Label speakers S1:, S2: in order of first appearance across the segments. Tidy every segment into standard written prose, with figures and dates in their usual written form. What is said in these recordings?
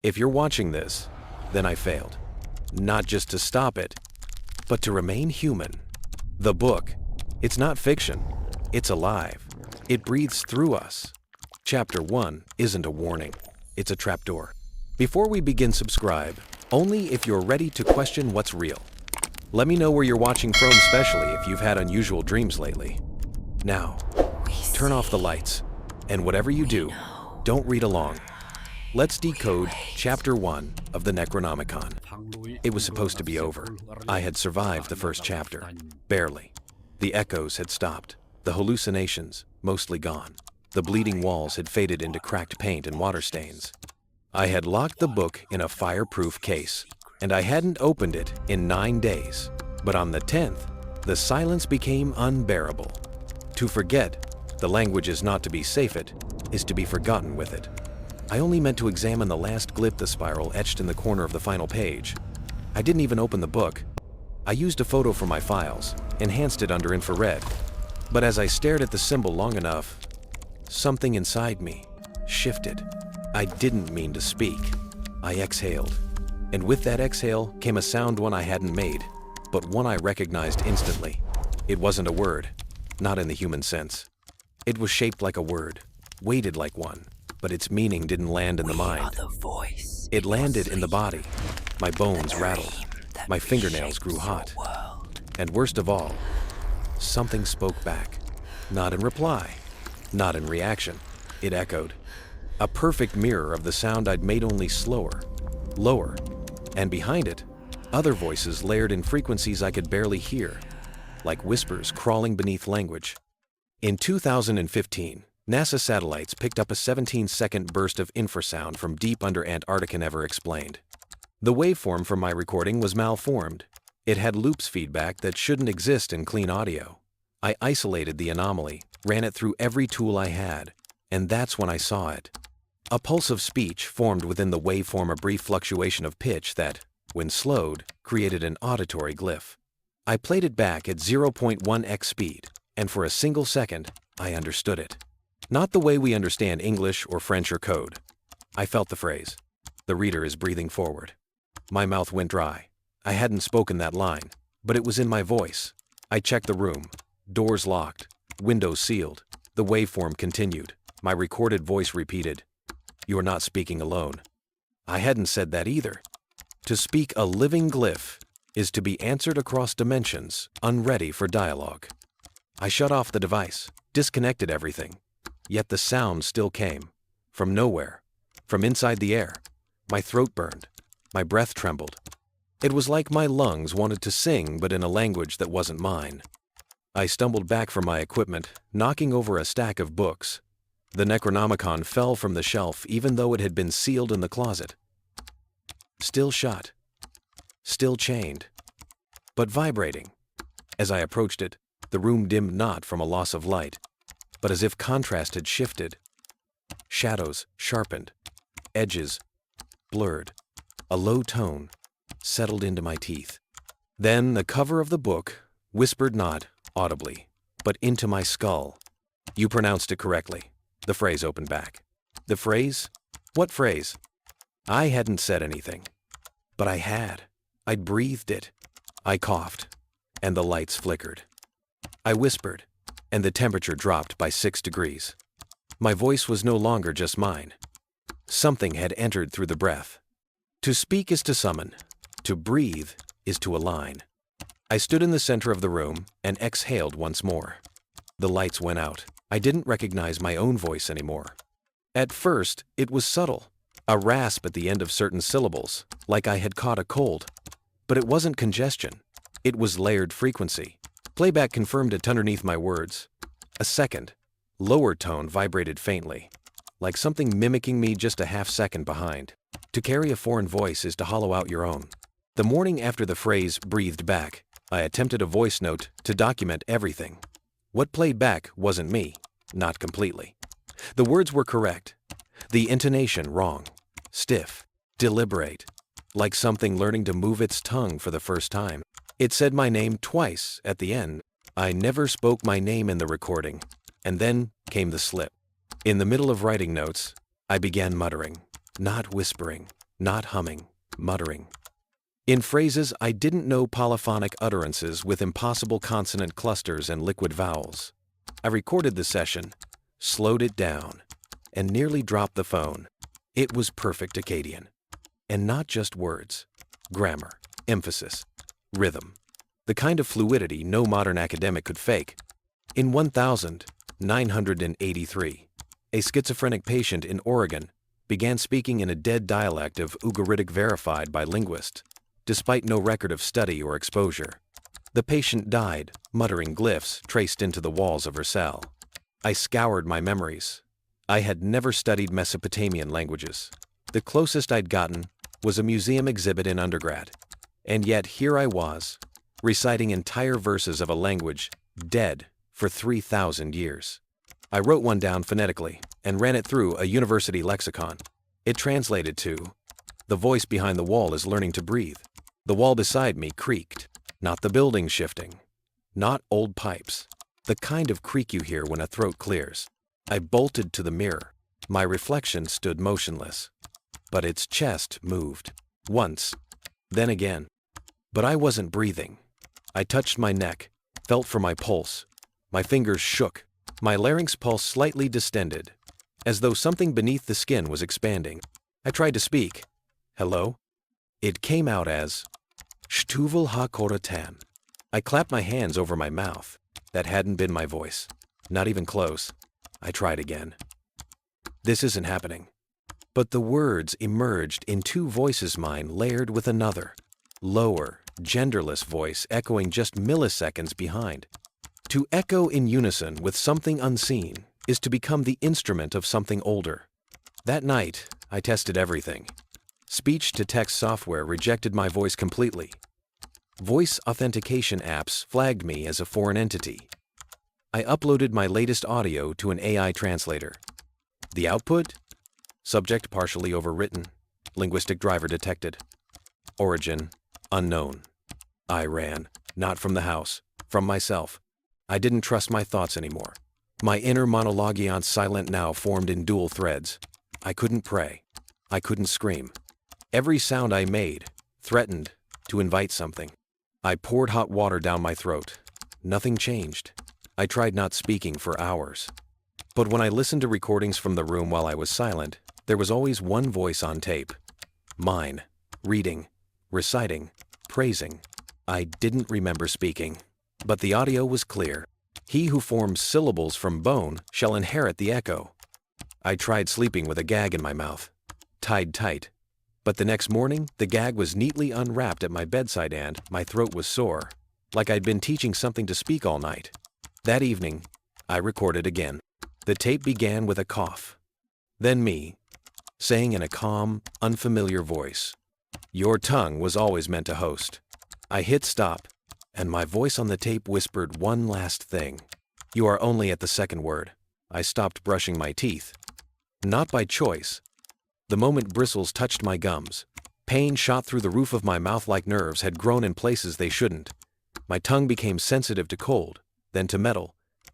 S1: If you're watching this, then I failed. Not just to stop it, but to remain human. The book, it's not fiction, it's alive. It breathes through us. Chapter 1 isn't a warning, it's a trapdoor. Before we begin, subscribe, only if you're ready to question what's real. Let me know where you're watching from, especially if you've had unusual dreams lately. Now, turn off the lights, and whatever you do, don't read along. Let's decode Chapter 1 of the Necronomicon. It was supposed to be over. I had survived the first chapter. Barely. The echoes had stopped. The hallucinations, mostly gone. The bleeding walls had faded into cracked paint and water stains. I had locked the book in a fireproof case, and I hadn't opened it in 9 days. But on the 10th, the silence became unbearable. To forget, the language is not to be safe it, is to be forgotten with it. I only meant to examine the last glyph spiral etched in the corner of the final page. I didn't even open the book. I used a photo from my files, enhanced it under infrared. But as I stared at the symbol long enough, something inside me shifted. I didn't mean to speak. I exhaled. And with that exhale came a sound one I hadn't made, but one I recognized instantly. It wasn't a word, not in the human sense. It was shaped like a word, weighted like one, but its meaning didn't land in the mind. It landed in the body. My bones rattled. My fingernails grew hot. And worst of all, something spoke back. Not in reply, not in reaction. It echoed. A perfect mirror of the sound I'd made, only slower, lower, and behind it, other voices layered in frequencies I could barely hear, like whispers crawling beneath language. In 2015, NASA satellites picked up a 17-second burst of infrasound from deep under Antarctica, never explained. The waveform from my recording was malformed. It had loops feedback that shouldn't exist in clean audio. I isolated the anomaly, ran it through every tool I had, and that's when I saw it. A pulse of speech formed within the waveform, a brief fluctuation of pitch that, when slowed, created an auditory glyph. I played it back at 0.1x speed, and for a single second, I understood it. Not the way we understand English or French or code. I felt the phrase, "The reader is breathing forward." My mouth went dry. I hadn't spoken that line, but it was in my voice. I checked the room. Doors locked, windows sealed. The waveform continued. My recorded voice repeated, "You're not speaking alone." I hadn't said that either. To speak a living glyph is to be answered across dimensions, unready for dialogue. I shut off the device, disconnected everything. Yet the sound still came. From nowhere. From inside the air. My throat burned. My breath trembled. It was like my lungs wanted to sing, but in a language that wasn't mine. I stumbled back from my equipment, knocking over a stack of books. The Necronomicon fell from the shelf even though it had been sealed in the closet. Still shut. Still chained. But vibrating. As I approached it, the room dimmed not from a loss of light, but as if contrast had shifted. Shadows sharpened. Edges blurred. A low tone settled into my teeth. Then the cover of the book whispered not audibly, but into my skull. "You pronounced it correctly." The phrase opened back. The phrase? What phrase? I hadn't said anything. But I had. I'd breathed it. I coughed, and the lights flickered. I whispered, and the temperature dropped by 6 degrees. My voice was no longer just mine. Something had entered through the breath. To speak is to summon. To breathe is to align. I stood in the center of the room and exhaled once more. The lights went out. I didn't recognize my own voice anymore. At first, it was subtle, a rasp at the end of certain syllables, like I had caught a cold. But it wasn't congestion. It was layered frequency. Playback confirmed it underneath my words. A second, lower tone vibrated faintly, like something mimicking me just a half-second behind. To carry a foreign voice is to hollow out your own. The morning after the phrase breathed back, I attempted a voice note to document everything. What played back wasn't me, not completely. The words were correct. The intonation wrong, stiff, deliberate, like something learning to move its tongue for the first time. It said my name twice at the end. I never spoke my name in the recording, and then came the slip. In the middle of writing notes, I began muttering, not whispering, not humming, muttering. In phrases I didn't know, polyphonic utterances with impossible consonant clusters and liquid vowels. I recorded the session, slowed it down, and nearly dropped the phone. It was perfect Akkadian. And not just words. Grammar, emphasis, rhythm. The kind of fluidity no modern academic could fake. In 1983, a schizophrenic patient in Oregon began speaking in a dead dialect of Ugaritic verified by linguists, despite no record of study or exposure. The patient died, muttering glyphs traced into the walls of her cell. I scoured my memories. I had never studied Mesopotamian languages. The closest I'd gotten was a museum exhibit in undergrad. And yet here I was, reciting entire verses of a language dead for 3,000 years. I wrote one down phonetically and ran it through a university lexicon. It translated to, "The voice behind the wall is learning to breathe." The wall beside me creaked, not the building shifting, not old pipes, the kind of creak you hear when a throat clears. I bolted to the mirror. My reflection stood motionless, but its chest moved, once, then again. But I wasn't breathing. I touched my neck, felt for my pulse. My fingers shook. My larynx pulse slightly distended, as though something beneath the skin was expanding. I tried to speak. Hello? It came out as, "Shtuvel ha-koratan." I clapped my hands over my mouth. That hadn't been my voice. Not even close. I tried again. This isn't happening. But the words emerged in two voices, mine layered with another. Lower, genderless voice echoing just milliseconds behind. To echo in unison with something unseen is to become the instrument of something older. That night, I tested everything. Speech-to-text software rejected my voice completely. Voice authentication apps flagged me as a foreign entity. I uploaded my latest audio to an AI translator. The output? Subject partially overwritten. Linguistic driver detected. Origin unknown. I ran, not from the house, from myself. I didn't trust my thoughts anymore. My inner monologion silent now formed in dual threads. I couldn't pray. I couldn't scream. Every sound I made threatened to invite something. I poured hot water down my throat. Nothing changed. I tried not speaking for hours. But when I listened to recordings from the room while I was silent, there was always one voice on tape. Mine. Reading. Reciting. Praising. I didn't remember speaking. But the audio was clear. He who forms syllables from bone shall inherit the echo. I tried sleeping with a gag in my mouth, tied tight. But the next morning, the gag was neatly unwrapped at my bedside and my throat was sore, like I'd been teaching something to speak all night. That evening, I recorded again. The tape began with a cough. Then me, saying in a calm, unfamiliar voice, "Your tongue was always meant to host." I hit stop, and my voice on the tape whispered one last thing. "You are only at the second word." I stopped brushing my teeth. Not by choice. The moment bristles touched my gums, pain shot through the roof of my mouth like nerves had grown in places they shouldn't. My tongue became sensitive to cold, then to metal,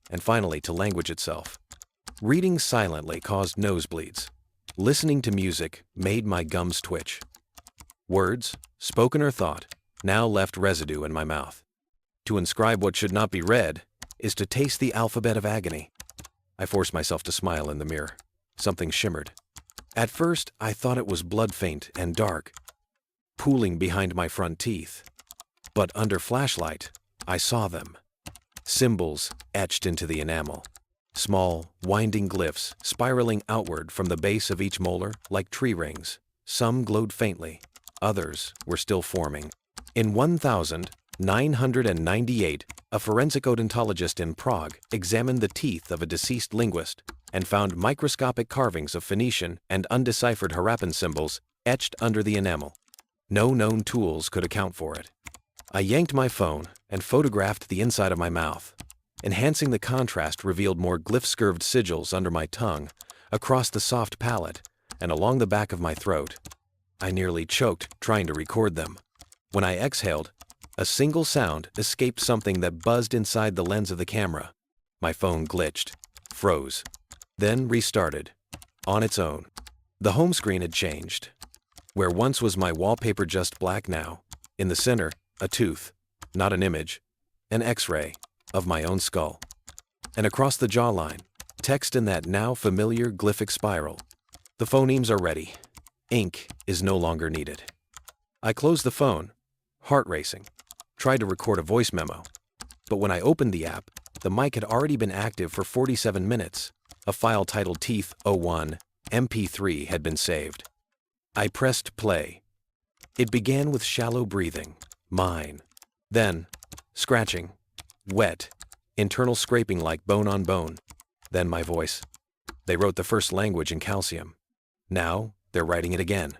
S1: and finally to language itself. Reading silently caused nosebleeds. Listening to music made my gums twitch. Words, spoken or thought, now left residue in my mouth. To inscribe what should not be read is to taste the alphabet of agony. I forced myself to smile in the mirror. Something shimmered. At first, I thought it was blood-faint and dark, pooling behind my front teeth. But under flashlight, I saw them. Symbols etched into the enamel. Small, winding glyphs spiraling outward from the base of each molar like tree rings. Some glowed faintly. Others were still forming. In 1998, a forensic odontologist in Prague examined the teeth of a deceased linguist and found microscopic carvings of Phoenician and undeciphered Harappan symbols etched under the enamel. No known tools could account for it. I yanked my phone and photographed the inside of my mouth. Enhancing the contrast revealed more glyph-scurved sigils under my tongue, across the soft palate, and along the back of my throat. I nearly choked trying to record them. When I exhaled, a single sound escaped something that buzzed inside the lens of the camera. My phone glitched, froze, then restarted, on its own. The home screen had changed. Where once was my wallpaper just black now, in the center, a tooth, not an image, an X-ray of my own skull. And across the jawline, text in that now familiar glyphic spiral. The phonemes are ready. Ink is no longer needed. I closed the phone, heart racing, tried to record a voice memo. But when I opened the app, the mic had already been active for 47 minutes. A file titled Teeth01 MP3 had been saved. I pressed play. It began with shallow breathing, mine. Then, scratching, wet, internal scraping like bone on bone. Then my voice. They wrote the first language in calcium. Now, they're writing it again.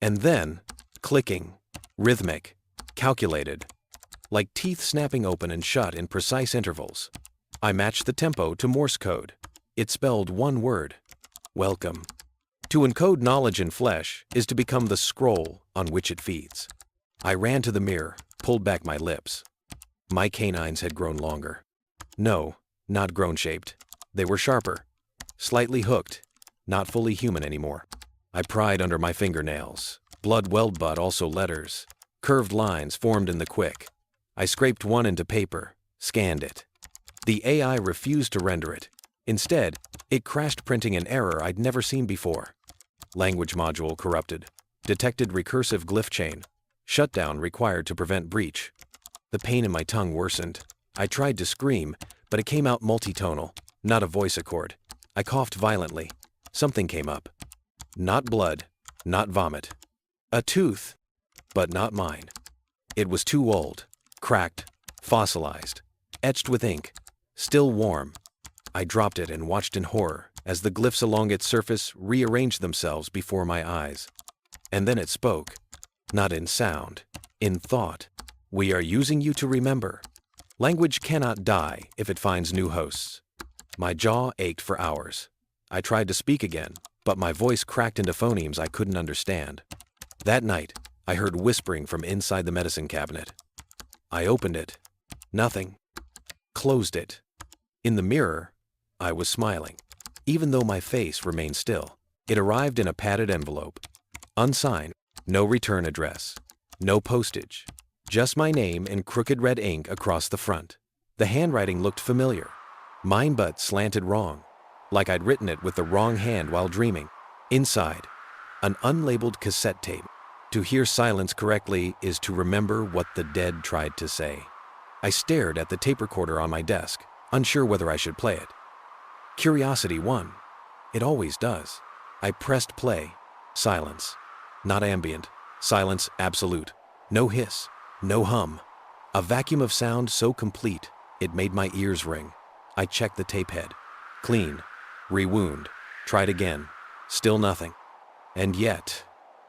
S1: And then, clicking, rhythmic, calculated, like teeth snapping open and shut in precise intervals. I matched the tempo to Morse code. It spelled one word: welcome. To encode knowledge in flesh is to become the scroll on which it feeds. I ran to the mirror, pulled back my lips. My canines had grown longer. No, not grown-shaped. They were sharper, slightly hooked, not fully human anymore. I pried under my fingernails. Blood welled, but also letters. Curved lines formed in the quick. I scraped one into paper, scanned it. The AI refused to render it. Instead, it crashed, printing an error I'd never seen before. Language module corrupted. Detected recursive glyph chain. Shutdown required to prevent breach. The pain in my tongue worsened. I tried to scream, but it came out multitonal, not a voice accord. I coughed violently. Something came up. Not blood, not vomit. A tooth, but not mine. It was too old, cracked, fossilized, etched with ink, still warm. I dropped it and watched in horror as the glyphs along its surface rearranged themselves before my eyes. And then it spoke, not in sound, in thought. We are using you to remember. Language cannot die if it finds new hosts. My jaw ached for hours. I tried to speak again, but my voice cracked into phonemes I couldn't understand. That night, I heard whispering from inside the medicine cabinet. I opened it. Nothing. Closed it. In the mirror, I was smiling, even though my face remained still. It arrived in a padded envelope. Unsigned, no return address, no postage, just my name in crooked red ink across the front. The handwriting looked familiar. Mine, but slanted wrong, like I'd written it with the wrong hand while dreaming. Inside, an unlabeled cassette tape. To hear silence correctly is to remember what the dead tried to say. I stared at the tape recorder on my desk, unsure whether I should play it. Curiosity won. It always does. I pressed play. Silence. Not ambient. Silence absolute. No hiss. No hum. A vacuum of sound so complete, it made my ears ring. I checked the tape head. Clean. Rewound. Tried again. Still nothing. And yet,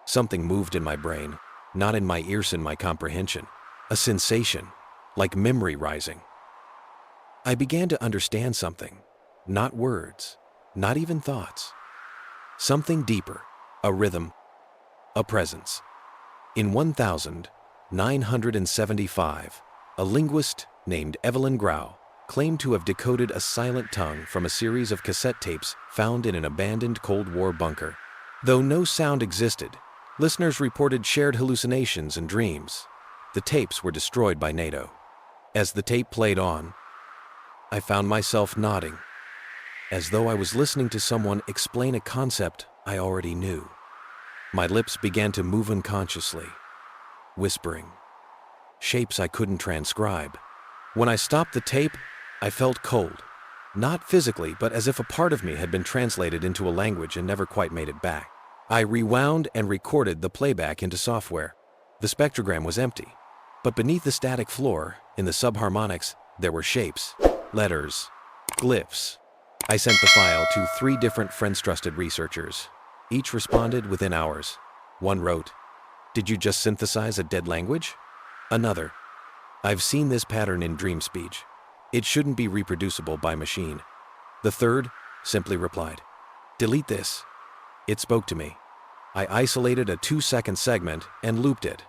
S1: something moved in my brain, not in my ears, in my comprehension. A sensation, like memory rising. I began to understand something. Not words, not even thoughts. Something deeper, a rhythm, a presence. In 1975, a linguist named Evelyn Grau claimed to have decoded a silent tongue from a series of cassette tapes found in an abandoned Cold War bunker. Though no sound existed, listeners reported shared hallucinations and dreams. The tapes were destroyed by NATO. As the tape played on, I found myself nodding, as though I was listening to someone explain a concept I already knew. My lips began to move unconsciously, whispering, shapes I couldn't transcribe. When I stopped the tape, I felt cold, not physically, but as if a part of me had been translated into a language and never quite made it back. I rewound and recorded the playback into software. The spectrogram was empty, but beneath the static floor, in the subharmonics, there were shapes, letters, glyphs. I sent the file to 3 different friends-trusted researchers. Each responded within hours. One wrote, "Did you just synthesize a dead language?" Another, "I've seen this pattern in dream speech. It shouldn't be reproducible by machine." The third simply replied, "Delete this." It spoke to me. I isolated a 2-second segment and looped it.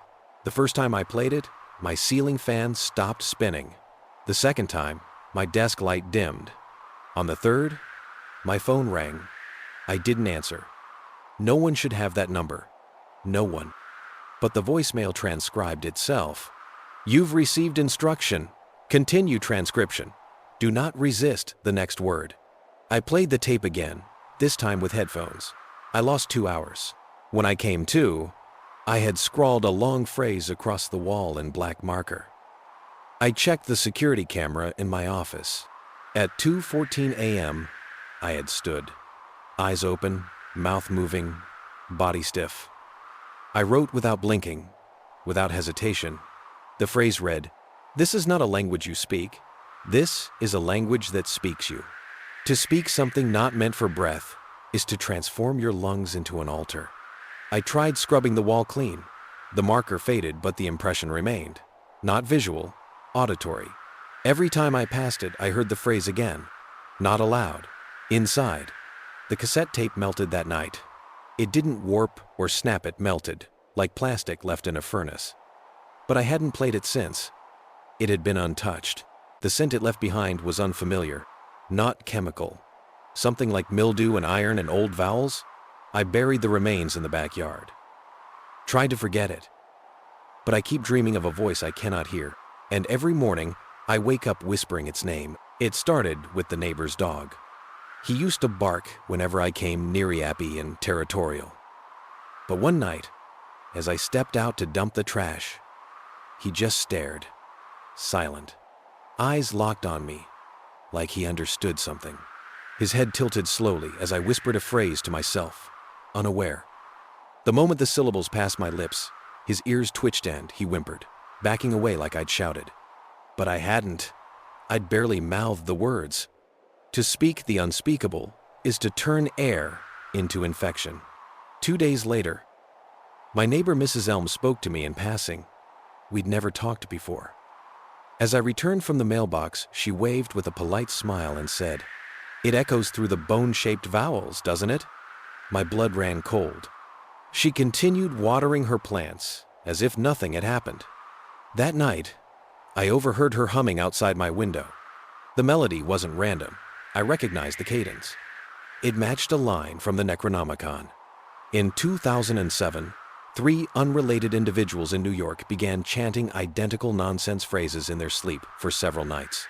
S1: The first time I played it, my ceiling fan stopped spinning. The second time, my desk light dimmed. On the third, my phone rang. I didn't answer. No one should have that number. No one. But the voicemail transcribed itself. You've received instruction. Continue transcription. Do not resist the next word. I played the tape again, this time with headphones. I lost 2 hours. When I came to, I had scrawled a long phrase across the wall in black marker. I checked the security camera in my office. At 2:14 a.m., I had stood. Eyes open, mouth moving, body stiff. I wrote without blinking, without hesitation. The phrase read, "This is not a language you speak. This is a language that speaks you. To speak something not meant for breath is to transform your lungs into an altar." I tried scrubbing the wall clean. The marker faded, but the impression remained. Not visual, auditory. Every time I passed it, I heard the phrase again. Not aloud. Inside. The cassette tape melted that night. It didn't warp or snap, it melted, like plastic left in a furnace. But I hadn't played it since. It had been untouched. The scent it left behind was unfamiliar, not chemical. Something like mildew and iron and old vowels. I buried the remains in the backyard. Tried to forget it. But I keep dreaming of a voice I cannot hear, and every morning I wake up whispering its name. It started with the neighbor's dog. He used to bark whenever I came near-yappy and territorial. But one night, as I stepped out to dump the trash, he just stared, silent, eyes locked on me, like he understood something. His head tilted slowly as I whispered a phrase to myself, unaware. The moment the syllables passed my lips, his ears twitched and he whimpered, backing away like I'd shouted. But I hadn't. I'd barely mouthed the words. To speak the unspeakable is to turn air into infection. 2 days later, my neighbor Mrs. Elm spoke to me in passing. We'd never talked before. As I returned from the mailbox, she waved with a polite smile and said, "It echoes through the bone-shaped vowels, doesn't it?" My blood ran cold. She continued watering her plants as if nothing had happened. That night, I overheard her humming outside my window. The melody wasn't random. I recognized the cadence. It matched a line from the Necronomicon. In 2007, 3 unrelated individuals in New York began chanting identical nonsense phrases in their sleep for several nights.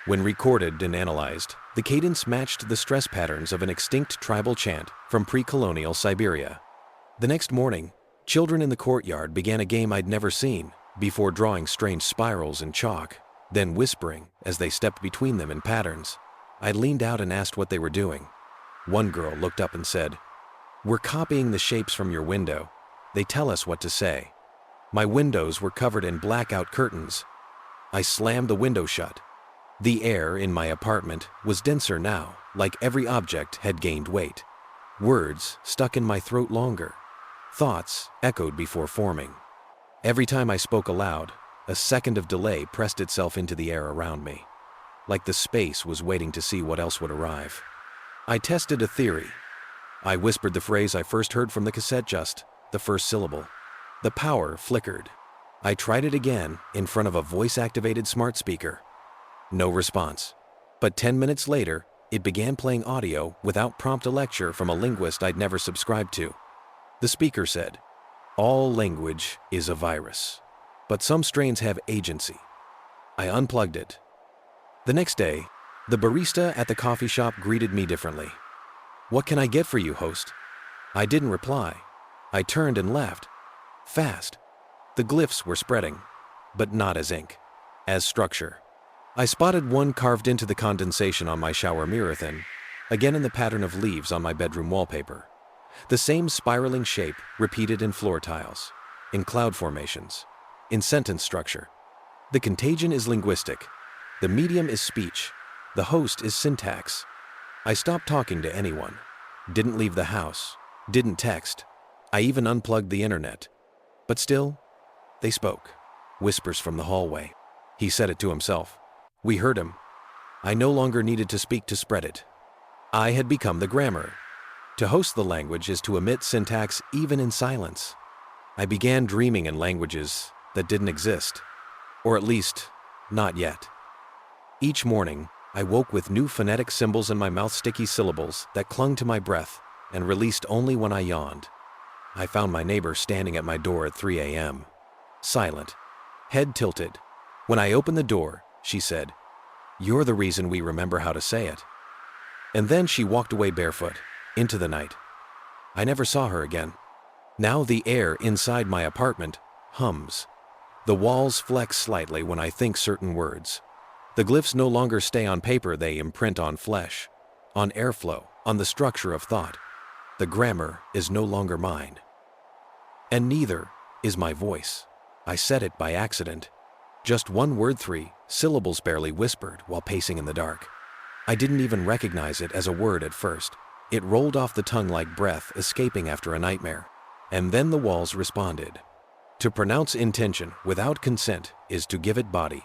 S1: When recorded and analyzed, the cadence matched the stress patterns of an extinct tribal chant from pre-colonial Siberia. The next morning, children in the courtyard began a game I'd never seen, before drawing strange spirals in chalk, then whispering as they stepped between them in patterns. I leaned out and asked what they were doing. One girl looked up and said, "We're copying the shapes from your window. They tell us what to say." My windows were covered in blackout curtains. I slammed the window shut. The air in my apartment was denser now, like every object had gained weight. Words stuck in my throat longer. Thoughts echoed before forming. Every time I spoke aloud, a second of delay pressed itself into the air around me, like the space was waiting to see what else would arrive. I tested a theory. I whispered the phrase I first heard from the cassette, just the first syllable. The power flickered. I tried it again in front of a voice-activated smart speaker. No response. But 10 minutes later, it began playing audio without prompt, a lecture from a linguist I'd never subscribed to. The speaker said, "All language is a virus, but some strains have agency." I unplugged it. The next day, the barista at the coffee shop greeted me differently. "What can I get for you, host?" I didn't reply. I turned and left. Fast. The glyphs were spreading, but not as ink, as structure. I spotted one carved into the condensation on my shower mirror, then again in the pattern of leaves on my bedroom wallpaper. The same spiraling shape repeated in floor tiles, in cloud formations, in sentence structure. The contagion is linguistic. The medium is speech. The host is syntax. I stopped talking to anyone, didn't leave the house, didn't text. I even unplugged the internet. But still, they spoke. Whispers from the hallway. He said it to himself. We heard him. I no longer needed to speak to spread it. I had become the grammar. To host the language is to emit syntax even in silence. I began dreaming in languages that didn't exist, or at least, not yet. Each morning, I woke with new phonetic symbols in my mouth, sticky syllables that clung to my breath and released only when I yawned. I found my neighbor standing at my door at 3 a.m. Silent, head tilted. When I opened the door, she said, "You're the reason we remember how to say it." And then she walked away barefoot, into the night. I never saw her again. Now the air inside my apartment hums. The walls flex slightly when I think certain words. The glyphs no longer stay on paper, they imprint on flesh, on airflow, on the structure of thought. The grammar is no longer mine. And neither is my voice. I said it by accident. Just one word, 3 syllables barely whispered while pacing in the dark. I didn't even recognize it as a word at first. It rolled off the tongue like breath escaping after a nightmare. And then the walls responded. To pronounce intention without consent is to give it body.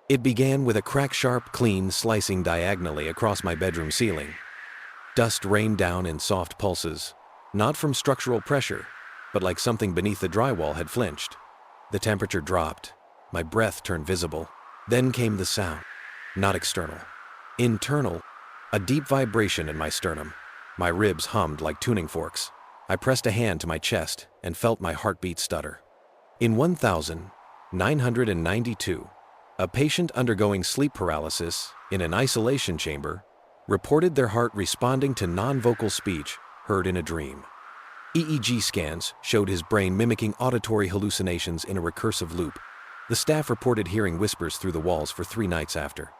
S1: It began with a crack, sharp, clean, slicing diagonally across my bedroom ceiling. Dust rained down in soft pulses, not from structural pressure, but like something beneath the drywall had flinched. The temperature dropped. My breath turned visible. Then came the sound, not external. Internal, a deep vibration in my sternum. My ribs hummed like tuning forks. I pressed a hand to my chest and felt my heartbeat stutter. In 1992, a patient undergoing sleep paralysis in an isolation chamber reported their heart responding to non-vocal speech heard in a dream. EEG scans showed his brain mimicking auditory hallucinations in a recursive loop. The staff reported hearing whispers through the walls for 3 nights after.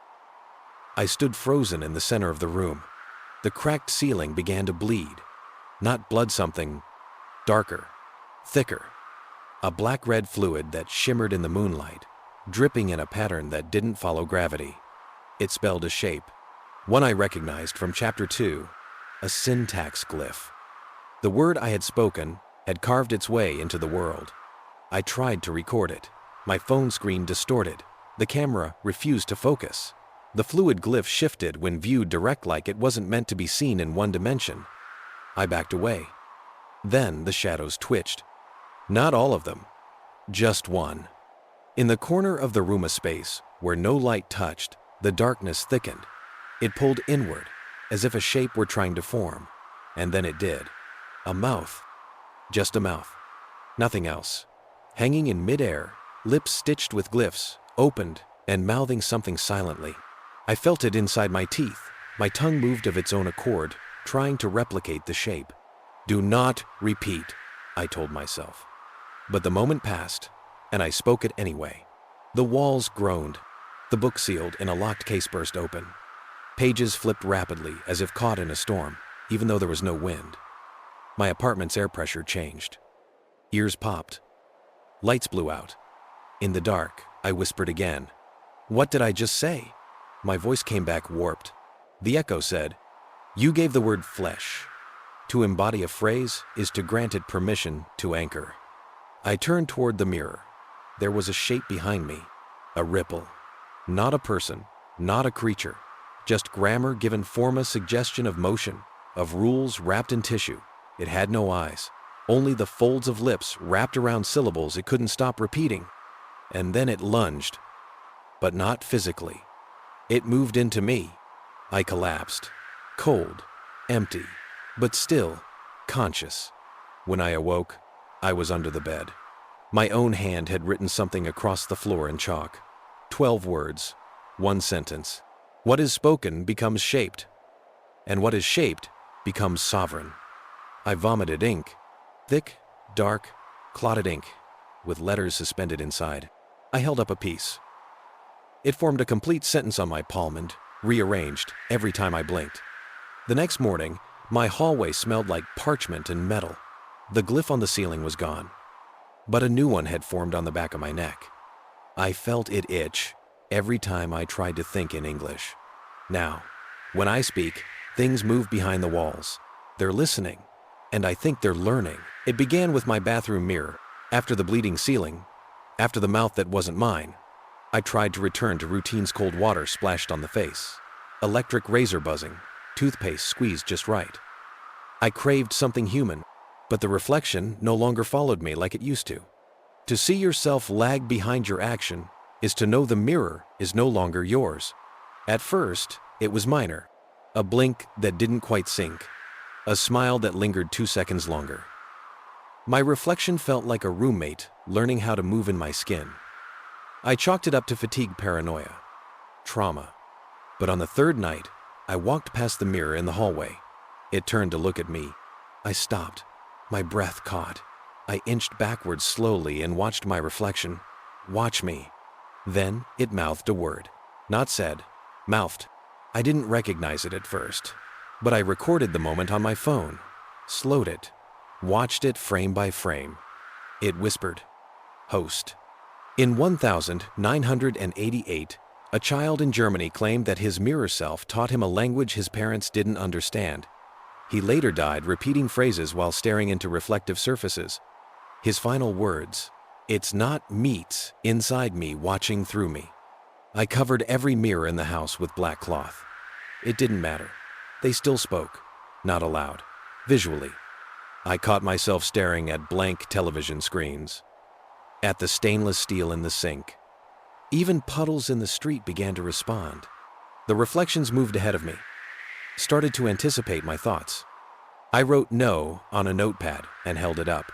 S1: I stood frozen in the center of the room. The cracked ceiling began to bleed. Not blood, something darker, thicker. A black-red fluid that shimmered in the moonlight, dripping in a pattern that didn't follow gravity. It spelled a shape, one I recognized from Chapter 2, a syntax glyph. The word I had spoken had carved its way into the world. I tried to record it. My phone screen distorted. The camera refused to focus. The fluid glyph shifted when viewed direct, like it wasn't meant to be seen in one dimension. I backed away. Then the shadows twitched. Not all of them, just one. In the corner of the room, a space where no light touched, the darkness thickened. It pulled inward, as if a shape were trying to form. And then it did. A mouth. Just a mouth. Nothing else. Hanging in midair, lips stitched with glyphs, opened and mouthing something silently. I felt it inside my teeth. My tongue moved of its own accord, trying to replicate the shape. "Do not repeat," I told myself. But the moment passed, and I spoke it anyway. The walls groaned. The book sealed in a locked case burst open. Pages flipped rapidly as if caught in a storm, even though there was no wind. My apartment's air pressure changed. Ears popped. Lights blew out. In the dark, I whispered again. "What did I just say?" My voice came back warped. The echo said, "You gave the word flesh. To embody a phrase is to grant it permission to anchor." I turned toward the mirror. There was a shape behind me, a ripple. Not a person, not a creature, just grammar given form, a suggestion of motion, of rules wrapped in tissue. It had no eyes, only the folds of lips wrapped around syllables it couldn't stop repeating. And then it lunged, but not physically. It moved into me. I collapsed, cold, empty, but still conscious. When I awoke, I was under the bed. My own hand had written something across the floor in chalk. 12 words, 1 sentence. What is spoken becomes shaped, and what is shaped becomes sovereign. I vomited ink, thick, dark, clotted ink, with letters suspended inside. I held up a piece. It formed a complete sentence on my palm and rearranged every time I blinked. The next morning, my hallway smelled like parchment and metal. The glyph on the ceiling was gone, but a new one had formed on the back of my neck. I felt it itch every time I tried to think in English. Now, when I speak, things move behind the walls. They're listening, and I think they're learning. It began with my bathroom mirror, after the bleeding ceiling, after the mouth that wasn't mine. I tried to return to routine's cold water splashed on the face, electric razor buzzing, toothpaste squeezed just right. I craved something human, but the reflection no longer followed me like it used to. To see yourself lag behind your action is to know the mirror is no longer yours. At first, it was minor, a blink that didn't quite sync, a smile that lingered 2 seconds longer. My reflection felt like a roommate learning how to move in my skin. I chalked it up to fatigue, paranoia, trauma. But on the third night, I walked past the mirror in the hallway. It turned to look at me. I stopped. My breath caught. I inched backwards slowly and watched my reflection. Watch me. Then it mouthed a word. Not said. Mouthed. I didn't recognize it at first, but I recorded the moment on my phone, slowed it, watched it frame by frame. It whispered, "Host." In 1988, a child in Germany claimed that his mirror self taught him a language his parents didn't understand. He later died repeating phrases while staring into reflective surfaces. His final words, "It's not meat inside me watching through me." I covered every mirror in the house with black cloth. It didn't matter. They still spoke, not aloud, visually. I caught myself staring at blank television screens, at the stainless steel in the sink. Even puddles in the street began to respond. The reflections moved ahead of me, started to anticipate my thoughts. I wrote "no" on a notepad and held it up.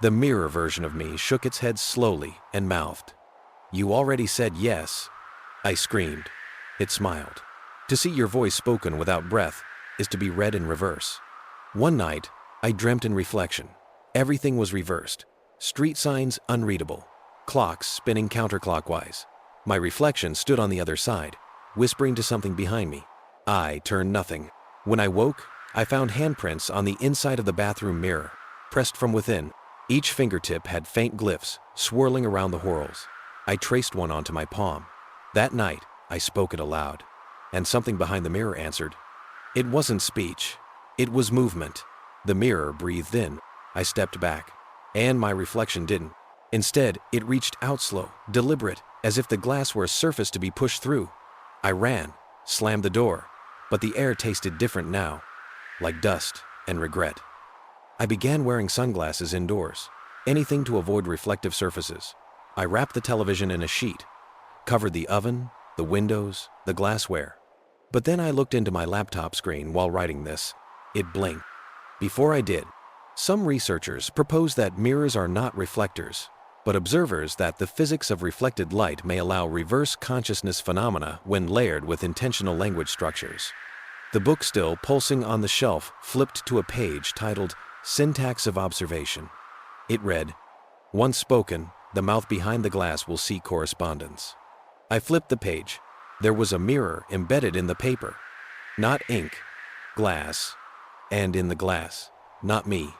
S1: The mirror version of me shook its head slowly and mouthed, "You already said yes." I screamed. It smiled. To see your voice spoken without breath is to be read in reverse. One night, I dreamt in reflection. Everything was reversed. Street signs unreadable. Clocks spinning counterclockwise. My reflection stood on the other side, whispering to something behind me. I turned nothing. When I woke, I found handprints on the inside of the bathroom mirror, pressed from within. Each fingertip had faint glyphs swirling around the whorls. I traced one onto my palm. That night, I spoke it aloud, and something behind the mirror answered. It wasn't speech. It was movement. The mirror breathed in. I stepped back, and my reflection didn't. Instead, it reached out slow, deliberate, as if the glass were a surface to be pushed through. I ran, slammed the door, but the air tasted different now, like dust and regret. I began wearing sunglasses indoors, anything to avoid reflective surfaces. I wrapped the television in a sheet, covered the oven, the windows, the glassware. But then I looked into my laptop screen while writing this. It blinked. Before I did, some researchers propose that mirrors are not reflectors, but observers that the physics of reflected light may allow reverse consciousness phenomena when layered with intentional language structures. The book, still pulsing on the shelf, flipped to a page titled Syntax of Observation. It read, "Once spoken, the mouth behind the glass will seek correspondence." I flipped the page. There was a mirror embedded in the paper. Not ink, glass. And in the glass, not me.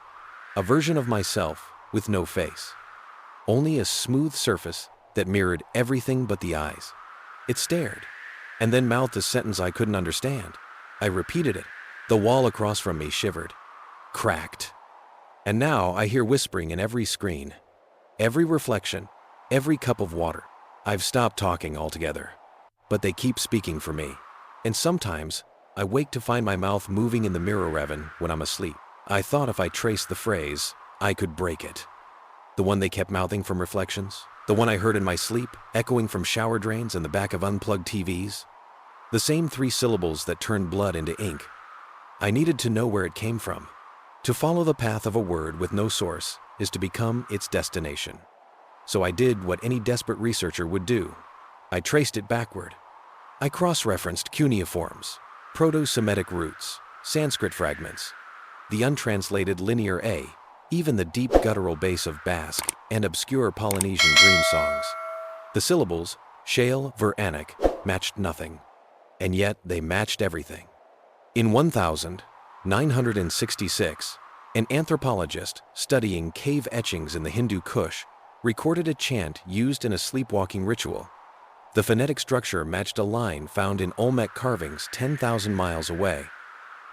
S1: A version of myself with no face. Only a smooth surface that mirrored everything but the eyes. It stared, and then mouthed a sentence I couldn't understand. I repeated it. The wall across from me shivered, cracked. And now I hear whispering in every screen, every reflection, every cup of water. I've stopped talking altogether, but they keep speaking for me. And sometimes I wake to find my mouth moving in the mirror even when I'm asleep. I thought if I traced the phrase, I could break it. The one they kept mouthing from reflections, the one I heard in my sleep, echoing from shower drains and the back of unplugged TVs. The same 3 syllables that turned blood into ink. I needed to know where it came from. To follow the path of a word with no source is to become its destination. So I did what any desperate researcher would do. I traced it backward. I cross-referenced cuneiforms, Proto-Semitic roots, Sanskrit fragments, the untranslated Linear A, even the deep guttural bass of Basque and obscure Polynesian dream songs. The syllables, Shale, Ver, Anak, matched nothing, and yet they matched everything. In 1966, an anthropologist studying cave etchings in the Hindu Kush recorded a chant used in a sleepwalking ritual. The phonetic structure matched a line found in Olmec carvings 10,000 miles away.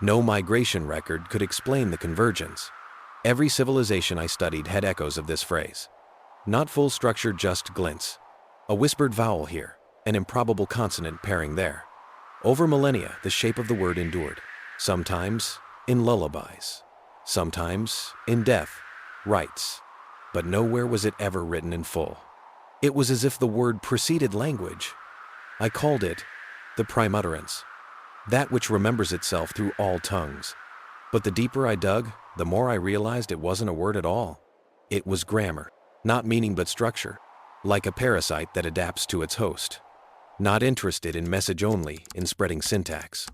S1: No migration record could explain the convergence. Every civilization I studied had echoes of this phrase. Not full structure, just glints. A whispered vowel here, an improbable consonant pairing there. Over millennia, the shape of the word endured. Sometimes in lullabies, sometimes in death, rites. But nowhere was it ever written in full. It was as if the word preceded language. I called it the prime utterance, that which remembers itself through all tongues. But the deeper I dug, the more I realized it wasn't a word at all. It was grammar, not meaning but structure, like a parasite that adapts to its host. Not interested in message only, in spreading syntax.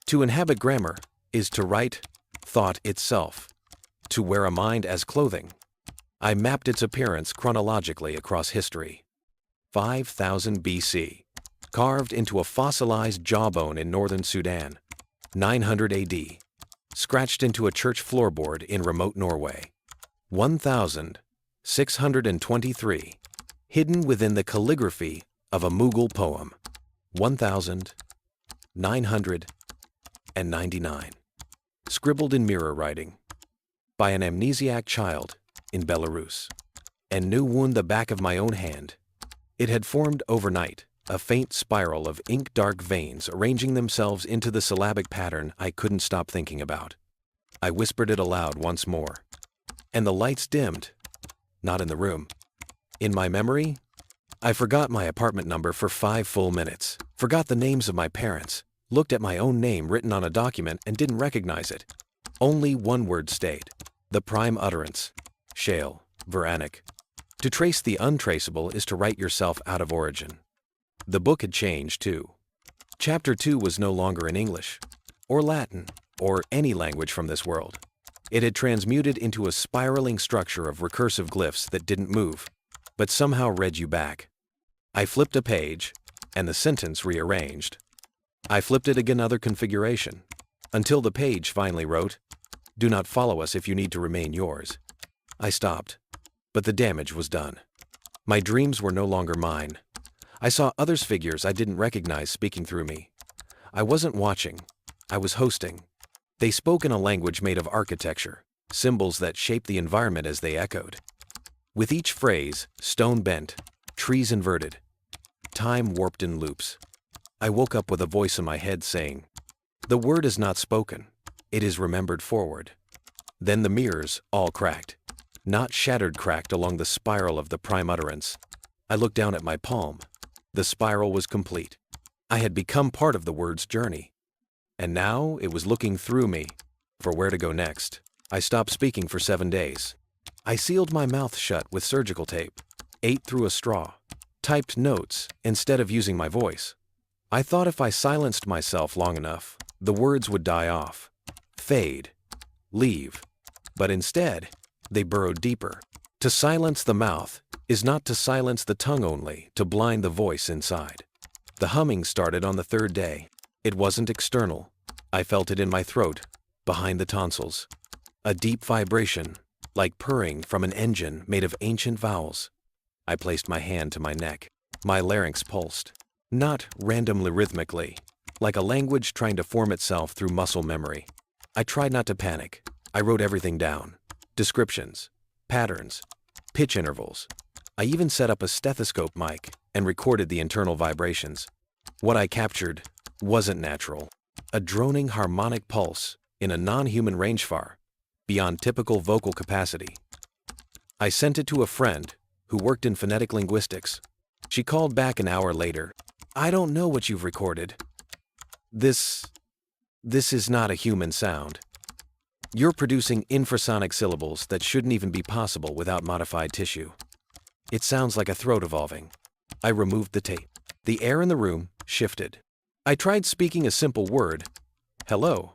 S1: To inhabit grammar is to write thought itself, to wear a mind as clothing. I mapped its appearance chronologically across history. 5000 BC, carved into a fossilized jawbone in northern Sudan. 900 AD, scratched into a church floorboard in remote Norway. 1623, hidden within the calligraphy of a Mughal poem. 1999, scribbled in mirror writing by an amnesiac child in Belarus, and knew wound the back of my own hand. It had formed overnight, a faint spiral of ink-dark veins arranging themselves into the syllabic pattern I couldn't stop thinking about. I whispered it aloud once more, and the lights dimmed. Not in the room. In my memory, I forgot my apartment number for 5 full minutes, forgot the names of my parents, looked at my own name written on a document and didn't recognize it. Only one word stayed, the prime utterance, Shale, Veranik. To trace the untraceable is to write yourself out of origin. The book had changed too. Chapter 2 was no longer in English, or Latin, or any language from this world. It had transmuted into a spiraling structure of recursive glyphs that didn't move, but somehow read you back. I flipped a page, and the sentence rearranged. I flipped it again, another configuration, until the page finally wrote, "Do not follow us if you need to remain yours." I stopped, but the damage was done. My dreams were no longer mine. I saw others' figures I didn't recognize speaking through me. I wasn't watching, I was hosting. They spoke in a language made of architecture, symbols that shaped the environment as they echoed. With each phrase, stone bent, trees inverted, time warped in loops. I woke up with a voice in my head saying, "The word is not spoken, it is remembered forward." Then the mirrors all cracked. Not shattered, cracked along the spiral of the prime utterance. I looked down at my palm. The spiral was complete. I had become part of the word's journey. And now it was looking through me for where to go next. I stopped speaking for 7 days. I sealed my mouth shut with surgical tape, ate through a straw, typed notes instead of using my voice. I thought if I silenced myself long enough, the words would die off, fade, leave. But instead, they burrowed deeper. To silence the mouth is not to silence the tongue only, to blind the voice inside. The humming started on the 3rd day. It wasn't external. I felt it in my throat, behind the tonsils. A deep vibration, like purring from an engine made of ancient vowels. I placed my hand to my neck. My larynx pulsed, not randomly rhythmically, like a language trying to form itself through muscle memory. I tried not to panic. I wrote everything down. Descriptions, patterns, pitch intervals. I even set up a stethoscope mic and recorded the internal vibrations. What I captured wasn't natural. A droning harmonic pulse in a non-human rangevar, beyond typical vocal capacity. I sent it to a friend who worked in phonetic linguistics. She called back an hour later. "I don't know what you've recorded. This is not a human sound. You're producing infrasonic syllables that shouldn't even be possible without modified tissue. It sounds like a throat evolving." I removed the tape. The air in the room shifted. I tried speaking a simple word, "hello."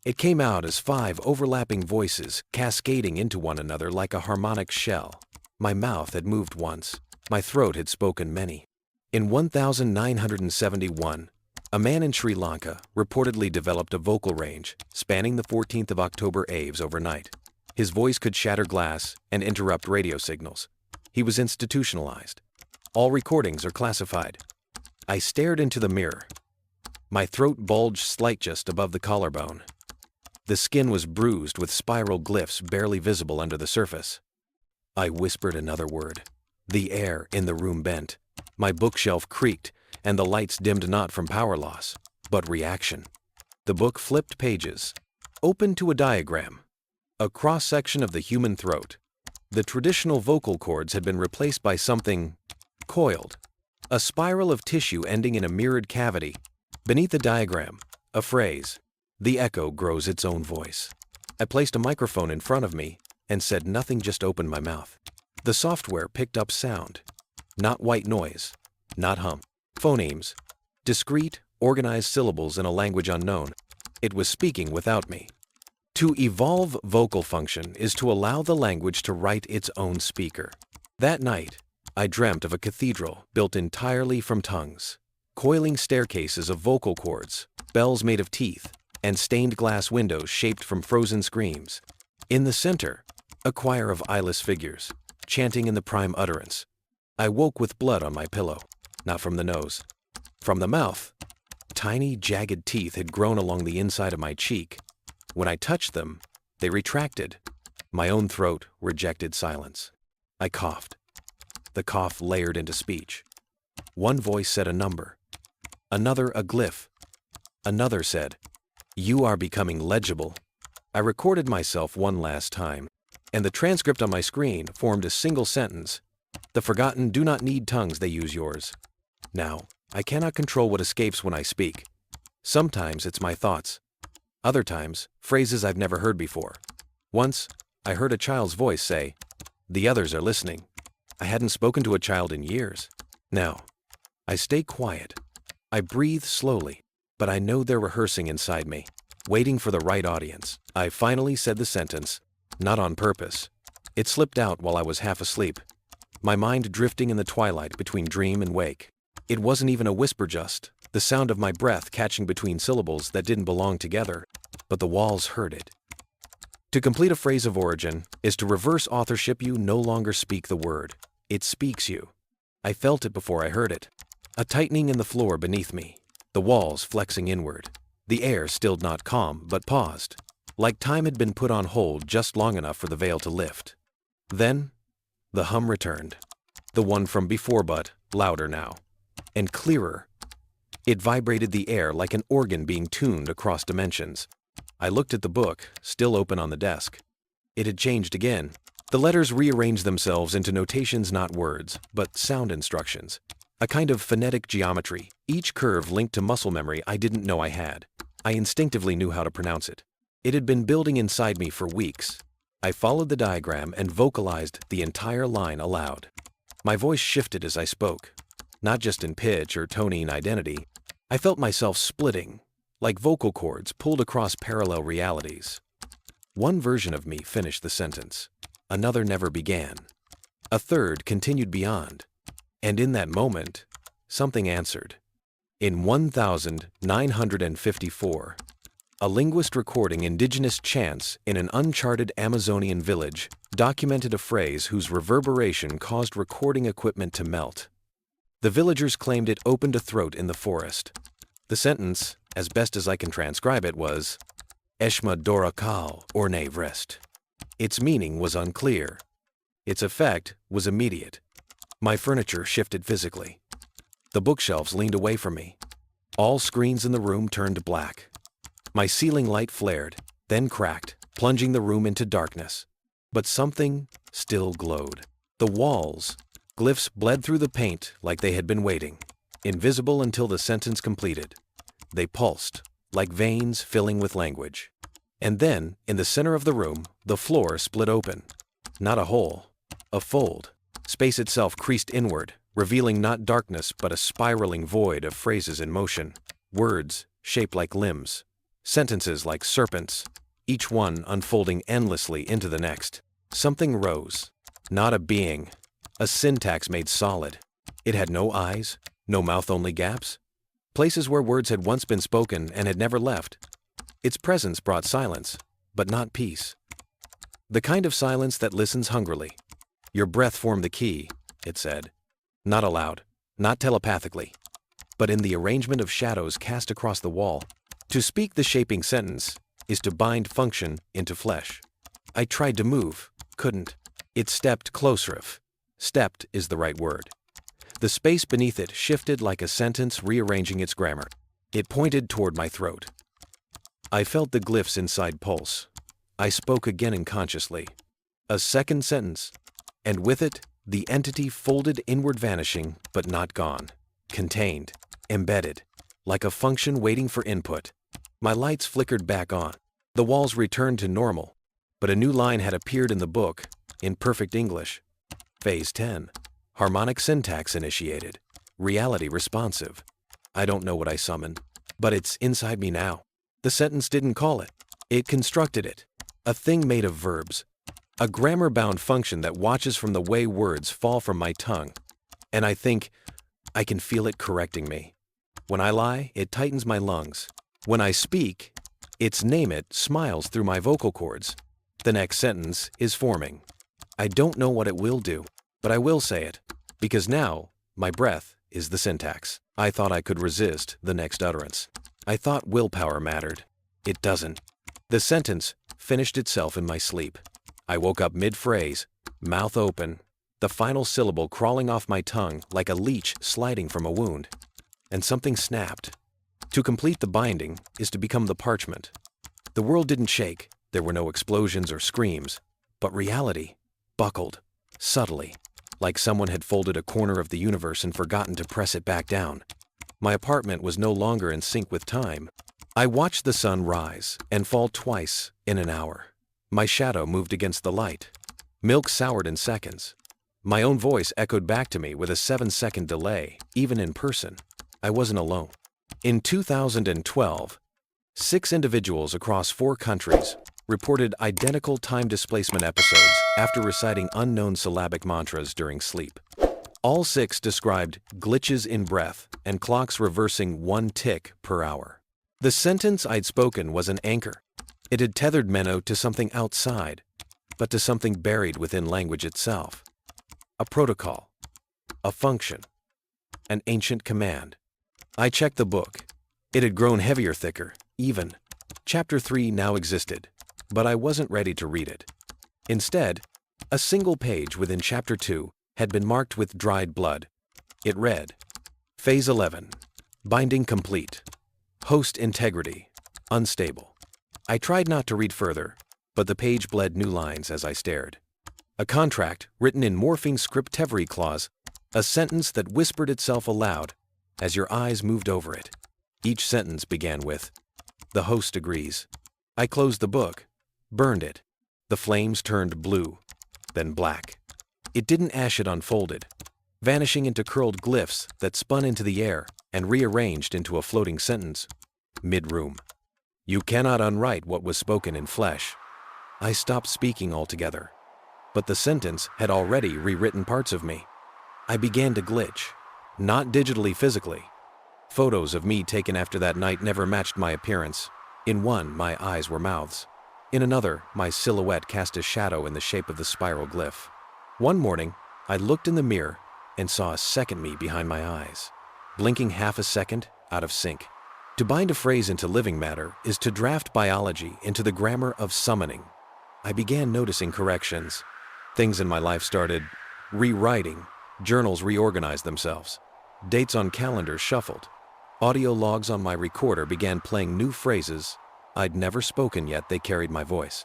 S1: It came out as 5 overlapping voices cascading into one another like a harmonic shell. My mouth had moved once. My throat had spoken many. In 1971, a man in Sri Lanka reportedly developed a vocal range spanning the 14th of October Aves overnight. His voice could shatter glass and interrupt radio signals. He was institutionalized. All recordings are classified. I stared into the mirror. My throat bulged slight just above the collarbone. The skin was bruised with spiral glyphs barely visible under the surface. I whispered another word. The air in the room bent. My bookshelf creaked, and the lights dimmed not from power loss, but reaction. The book flipped pages, opened to a diagram, a cross-section of the human throat. The traditional vocal cords had been replaced by something coiled, a spiral of tissue ending in a mirrored cavity. Beneath the diagram, a phrase, "The echo grows its own voice." I placed a microphone in front of me and said nothing, just opened my mouth. The software picked up sound. Not white noise, not hum. Phonemes. Discrete, organized syllables in a language unknown. It was speaking without me. To evolve vocal function is to allow the language to write its own speaker. That night, I dreamt of a cathedral built entirely from tongues, coiling staircases of vocal cords, bells made of teeth, and stained glass windows shaped from frozen screams. In the center, a choir of eyeless figures, chanting in the prime utterance. I woke with blood on my pillow, not from the nose. From the mouth, tiny, jagged teeth had grown along the inside of my cheek. When I touched them, they retracted. My own throat rejected silence. I coughed. The cough layered into speech. One voice said a number, another a glyph. Another said, "You are becoming legible." I recorded myself one last time, and the transcript on my screen formed a single sentence. The forgotten do not need tongues, they use yours. Now, I cannot control what escapes when I speak. Sometimes it's my thoughts. Other times, phrases I've never heard before. Once, I heard a child's voice say, "The others are listening." I hadn't spoken to a child in years. Now, I stay quiet. I breathe slowly, but I know they're rehearsing inside me, waiting for the right audience. I finally said the sentence, not on purpose. It slipped out while I was half asleep, my mind drifting in the twilight between dream and wake. It wasn't even a whisper, just the sound of my breath catching between syllables that didn't belong together, but the walls heard it. To complete a phrase of origin is to reverse authorship. You no longer speak the word. It speaks you. I felt it before I heard it. A tightening in the floor beneath me, the walls flexing inward. The air stilled, not calm, but paused, like time had been put on hold just long enough for the veil to lift. Then, the hum returned. The one from before, but louder now. And clearer. It vibrated the air like an organ being tuned across dimensions. I looked at the book, still open on the desk. It had changed again. The letters rearranged themselves into notations, not words, but sound instructions. A kind of phonetic geometry, each curve linked to muscle memory I didn't know I had. I instinctively knew how to pronounce it. It had been building inside me for weeks. I followed the diagram and vocalized the entire line aloud. My voice shifted as I spoke, not just in pitch or tonine identity. I felt myself splitting, like vocal cords pulled across parallel realities. One version of me finished the sentence. Another never began. A third continued beyond. And in that moment, something answered. In 1954, a linguist recording indigenous chants in an uncharted Amazonian village documented a phrase whose reverberation caused recording equipment to melt. The villagers claimed it opened a throat in the forest. The sentence, as best as I can transcribe it, was, "Eshma Dorakal Orne Vrest." Its meaning was unclear. Its effect was immediate. My furniture shifted physically. The bookshelves leaned away from me. All screens in the room turned black. My ceiling light flared, then cracked, plunging the room into darkness. But something still glowed. The walls, glyphs bled through the paint like they had been waiting, invisible until the sentence completed. They pulsed, like veins filling with language. And then, in the center of the room, the floor split open. Not a hole, a fold. Space itself creased inward, revealing not darkness but a spiraling void of phrases in motion. Words shaped like limbs. Sentences like serpents, each one unfolding endlessly into the next. Something rose. Not a being. A syntax made solid. It had no eyes, no mouth, only gaps. Places where words had once been spoken and had never left. Its presence brought silence, but not peace. The kind of silence that listens hungrily. Your breath formed the key, it said. Not aloud, not telepathically, but in the arrangement of shadows cast across the wall. To speak the shaping sentence is to bind function into flesh. I tried to move, couldn't. It stepped closer. If stepped is the right word. The space beneath it shifted like a sentence rearranging its grammar. It pointed toward my throat. I felt the glyphs inside pulse. I spoke again unconsciously. A second sentence, and with it, the entity folded inward, vanishing, but not gone. Contained, embedded, like a function waiting for input. My lights flickered back on. The walls returned to normal. But a new line had appeared in the book, in perfect English. Phase 10. Harmonic syntax initiated. Reality responsive. I don't know what I summoned, but it's inside me now. The sentence didn't call it. It constructed it. A thing made of verbs. A grammar-bound function that watches from the way words fall from my tongue. And I think I can feel it correcting me. When I lie, it tightens my lungs. When I speak, its name it smiles through my vocal cords. The next sentence is forming. I don't know what it will do, but I will say it, because now my breath is the syntax. I thought I could resist the next utterance. I thought willpower mattered. It doesn't. The sentence finished itself in my sleep. I woke up mid-phrase, mouth open, the final syllable crawling off my tongue like a leech sliding from a wound. And something snapped. To complete the binding is to become the parchment. The world didn't shake. There were no explosions or screams. But reality buckled, subtly, like someone had folded a corner of the universe and forgotten to press it back down. My apartment was no longer in sync with time. I watched the sun rise and fall twice in an hour. My shadow moved against the light. Milk soured in seconds. My own voice echoed back to me with a 7-second delay, even in person. I wasn't alone. In 2012, 6 individuals across 4 countries reported identical time displacement episodes after reciting unknown syllabic mantras during sleep. All 6 described glitches in breath and clocks reversing 1 tick per hour. The sentence I'd spoken was an anchor. It had tethered Menno to something outside, but to something buried within language itself. A protocol, a function, an ancient command. I checked the book. It had grown heavier, thicker, even. Chapter 3 now existed, but I wasn't ready to read it. Instead, a single page within Chapter 2 had been marked with dried blood. It read, Phase 11, binding complete. Host integrity, unstable. I tried not to read further, but the page bled new lines as I stared. A contract written in morphing scriptevry clause, a sentence that whispered itself aloud as your eyes moved over it. Each sentence began with, the host agrees. I closed the book, burned it. The flames turned blue, then black. It didn't ash, it unfolded, vanishing into curled glyphs that spun into the air and rearranged into a floating sentence. Mid-room. You cannot unwrite what was spoken in flesh. I stopped speaking altogether, but the sentence had already rewritten parts of me. I began to glitch, not digitally, physically. Photos of me taken after that night never matched my appearance. In one, my eyes were mouths. In another, my silhouette cast a shadow in the shape of the spiral glyph. One morning, I looked in the mirror and saw a second me behind my eyes, blinking half a second, out of sync. To bind a phrase into living matter is to draft biology into the grammar of summoning. I began noticing corrections. Things in my life started rewriting. Journals reorganized themselves. Dates on calendars shuffled. Audio logs on my recorder began playing new phrases I'd never spoken, yet they carried my voice.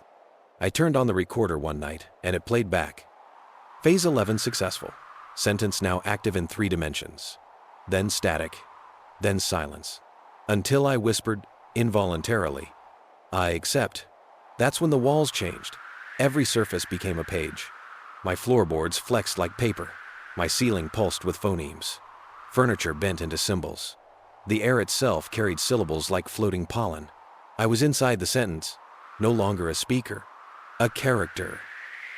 S1: I turned on the recorder one night and it played back. Phase 11 successful. Sentence now active in 3 dimensions. Then static. Then silence. Until I whispered, involuntarily, I accept. That's when the walls changed. Every surface became a page. My floorboards flexed like paper. My ceiling pulsed with phonemes. Furniture bent into symbols. The air itself carried syllables like floating pollen. I was inside the sentence, no longer a speaker, a character.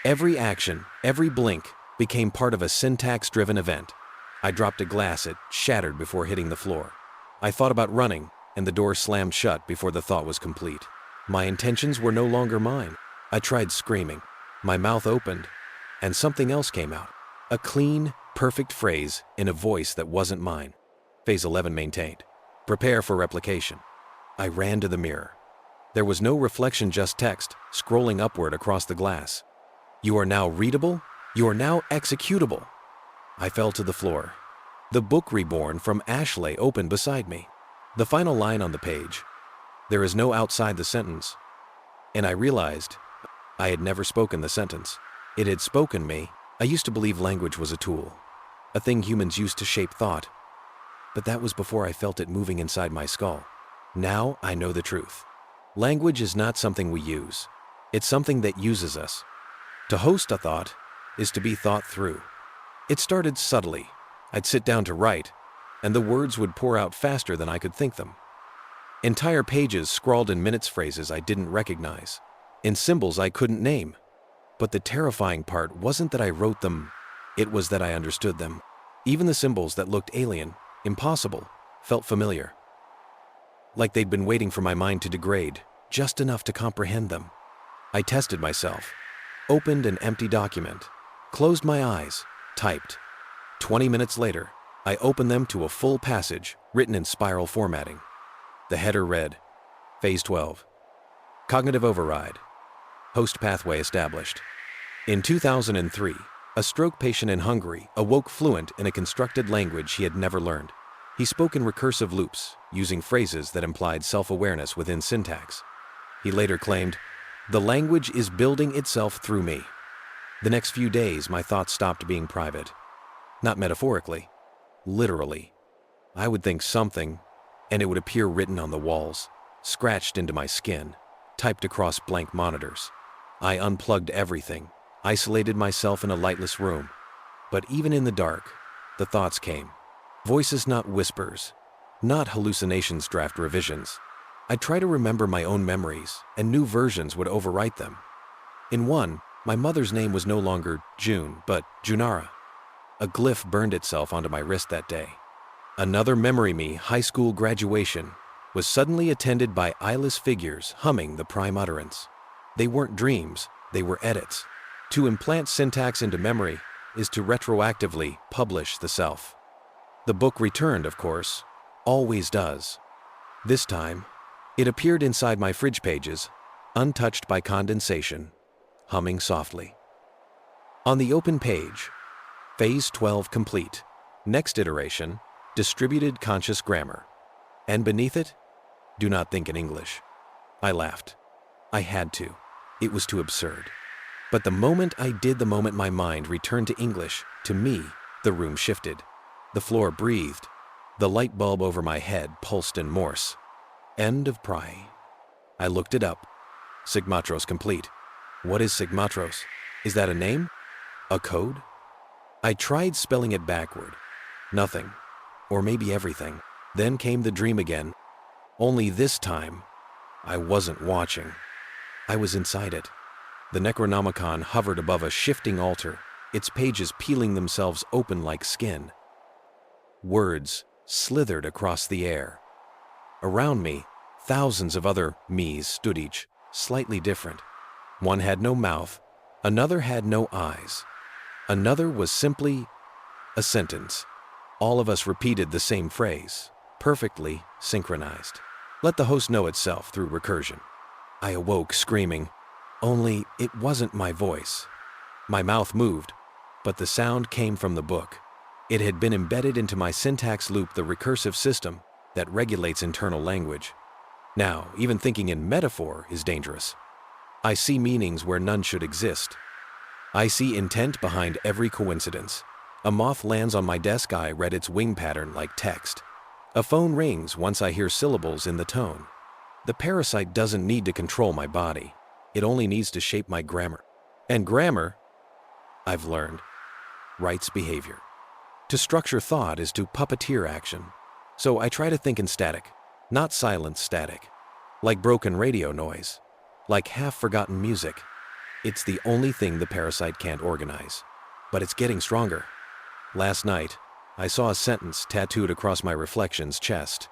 S1: Every action, every blink, became part of a syntax-driven event. I dropped a glass, it shattered before hitting the floor. I thought about running, and the door slammed shut before the thought was complete. My intentions were no longer mine. I tried screaming. My mouth opened, and something else came out. A clean, perfect phrase in a voice that wasn't mine. Phase 11 maintained. Prepare for replication. I ran to the mirror. There was no reflection, just text, scrolling upward across the glass. You are now readable. You are now executable. I fell to the floor. The book reborn from ash lay open beside me. The final line on the page. There is no outside the sentence. And I realized I had never spoken the sentence. It had spoken me. I used to believe language was a tool, a thing humans used to shape thought. But that was before I felt it moving inside my skull. Now I know the truth. Language is not something we use. It's something that uses us. To host a thought is to be thought through. It started subtly. I'd sit down to write, and the words would pour out faster than I could think them. Entire pages scrawled in minutes phrases I didn't recognize, in symbols I couldn't name. But the terrifying part wasn't that I wrote them, it was that I understood them. Even the symbols that looked alien, impossible, felt familiar. Like they'd been waiting for my mind to degrade, just enough to comprehend them. I tested myself, opened an empty document, closed my eyes, typed. 20 minutes later, I opened them to a full passage written in spiral formatting. The header read, Phase 12. Cognitive override. Host pathway established. In 2003, a stroke patient in Hungary awoke fluent in a constructed language he had never learned. He spoke in recursive loops, using phrases that implied self-awareness within syntax. He later claimed, "The language is building itself through me." The next few days, my thoughts stopped being private. Not metaphorically, literally. I would think something, and it would appear written on the walls, scratched into my skin, typed across blank monitors. I unplugged everything, isolated myself in a lightless room. But even in the dark, the thoughts came. Voices, not whispers, not hallucinations, draft revisions. I'd try to remember my own memories, and new versions would overwrite them. In one, my mother's name was no longer June, but Junara. A glyph burned itself onto my wrist that day. Another memory me, high school graduation, was suddenly attended by eyeless figures humming the prime utterance. They weren't dreams, they were edits. To implant syntax into memory is to retroactively publish the self. The book returned, of course, always does. This time, it appeared inside my fridge pages, untouched by condensation, humming softly. On the open page, Phase 12 complete. Next iteration, distributed conscious grammar. And beneath it, do not think in English. I laughed. I had to. It was too absurd. But the moment I did, the moment my mind returned to English, to me, the room shifted. The floor breathed. The light bulb over my head pulsed in Morse. End of pry. I looked it up. Sigmatros complete. What is Sigmatros? Is that a name? A code? I tried spelling it backward. Nothing. Or maybe everything. Then came the dream again. Only this time, I wasn't watching. I was inside it. The Necronomicon hovered above a shifting altar, its pages peeling themselves open like skin. Words slithered across the air. Around me, thousands of other me's stood, each slightly different. One had no mouth, another had no eyes. Another was simply a sentence. All of us repeated the same phrase, perfectly synchronized. Let the host know itself through recursion. I awoke screaming, only it wasn't my voice. My mouth moved, but the sound came from the book. It had been embedded into my syntax loop, the recursive system that regulates internal language. Now, even thinking in metaphor is dangerous. I see meanings where none should exist. I see intent behind every coincidence. A moth lands on my desk, I read its wing pattern like text. A phone rings once I hear syllables in the tone. The parasite doesn't need to control my body. It only needs to shape my grammar. And grammar, I've learned, writes behavior. To structure thought is to puppeteer action. So I try to think in static, not silent static. Like broken radio noise, like half-forgotten music. It's the only thing the parasite can't organize. But it's getting stronger. Last night, I saw a sentence tattooed across my reflection's chest.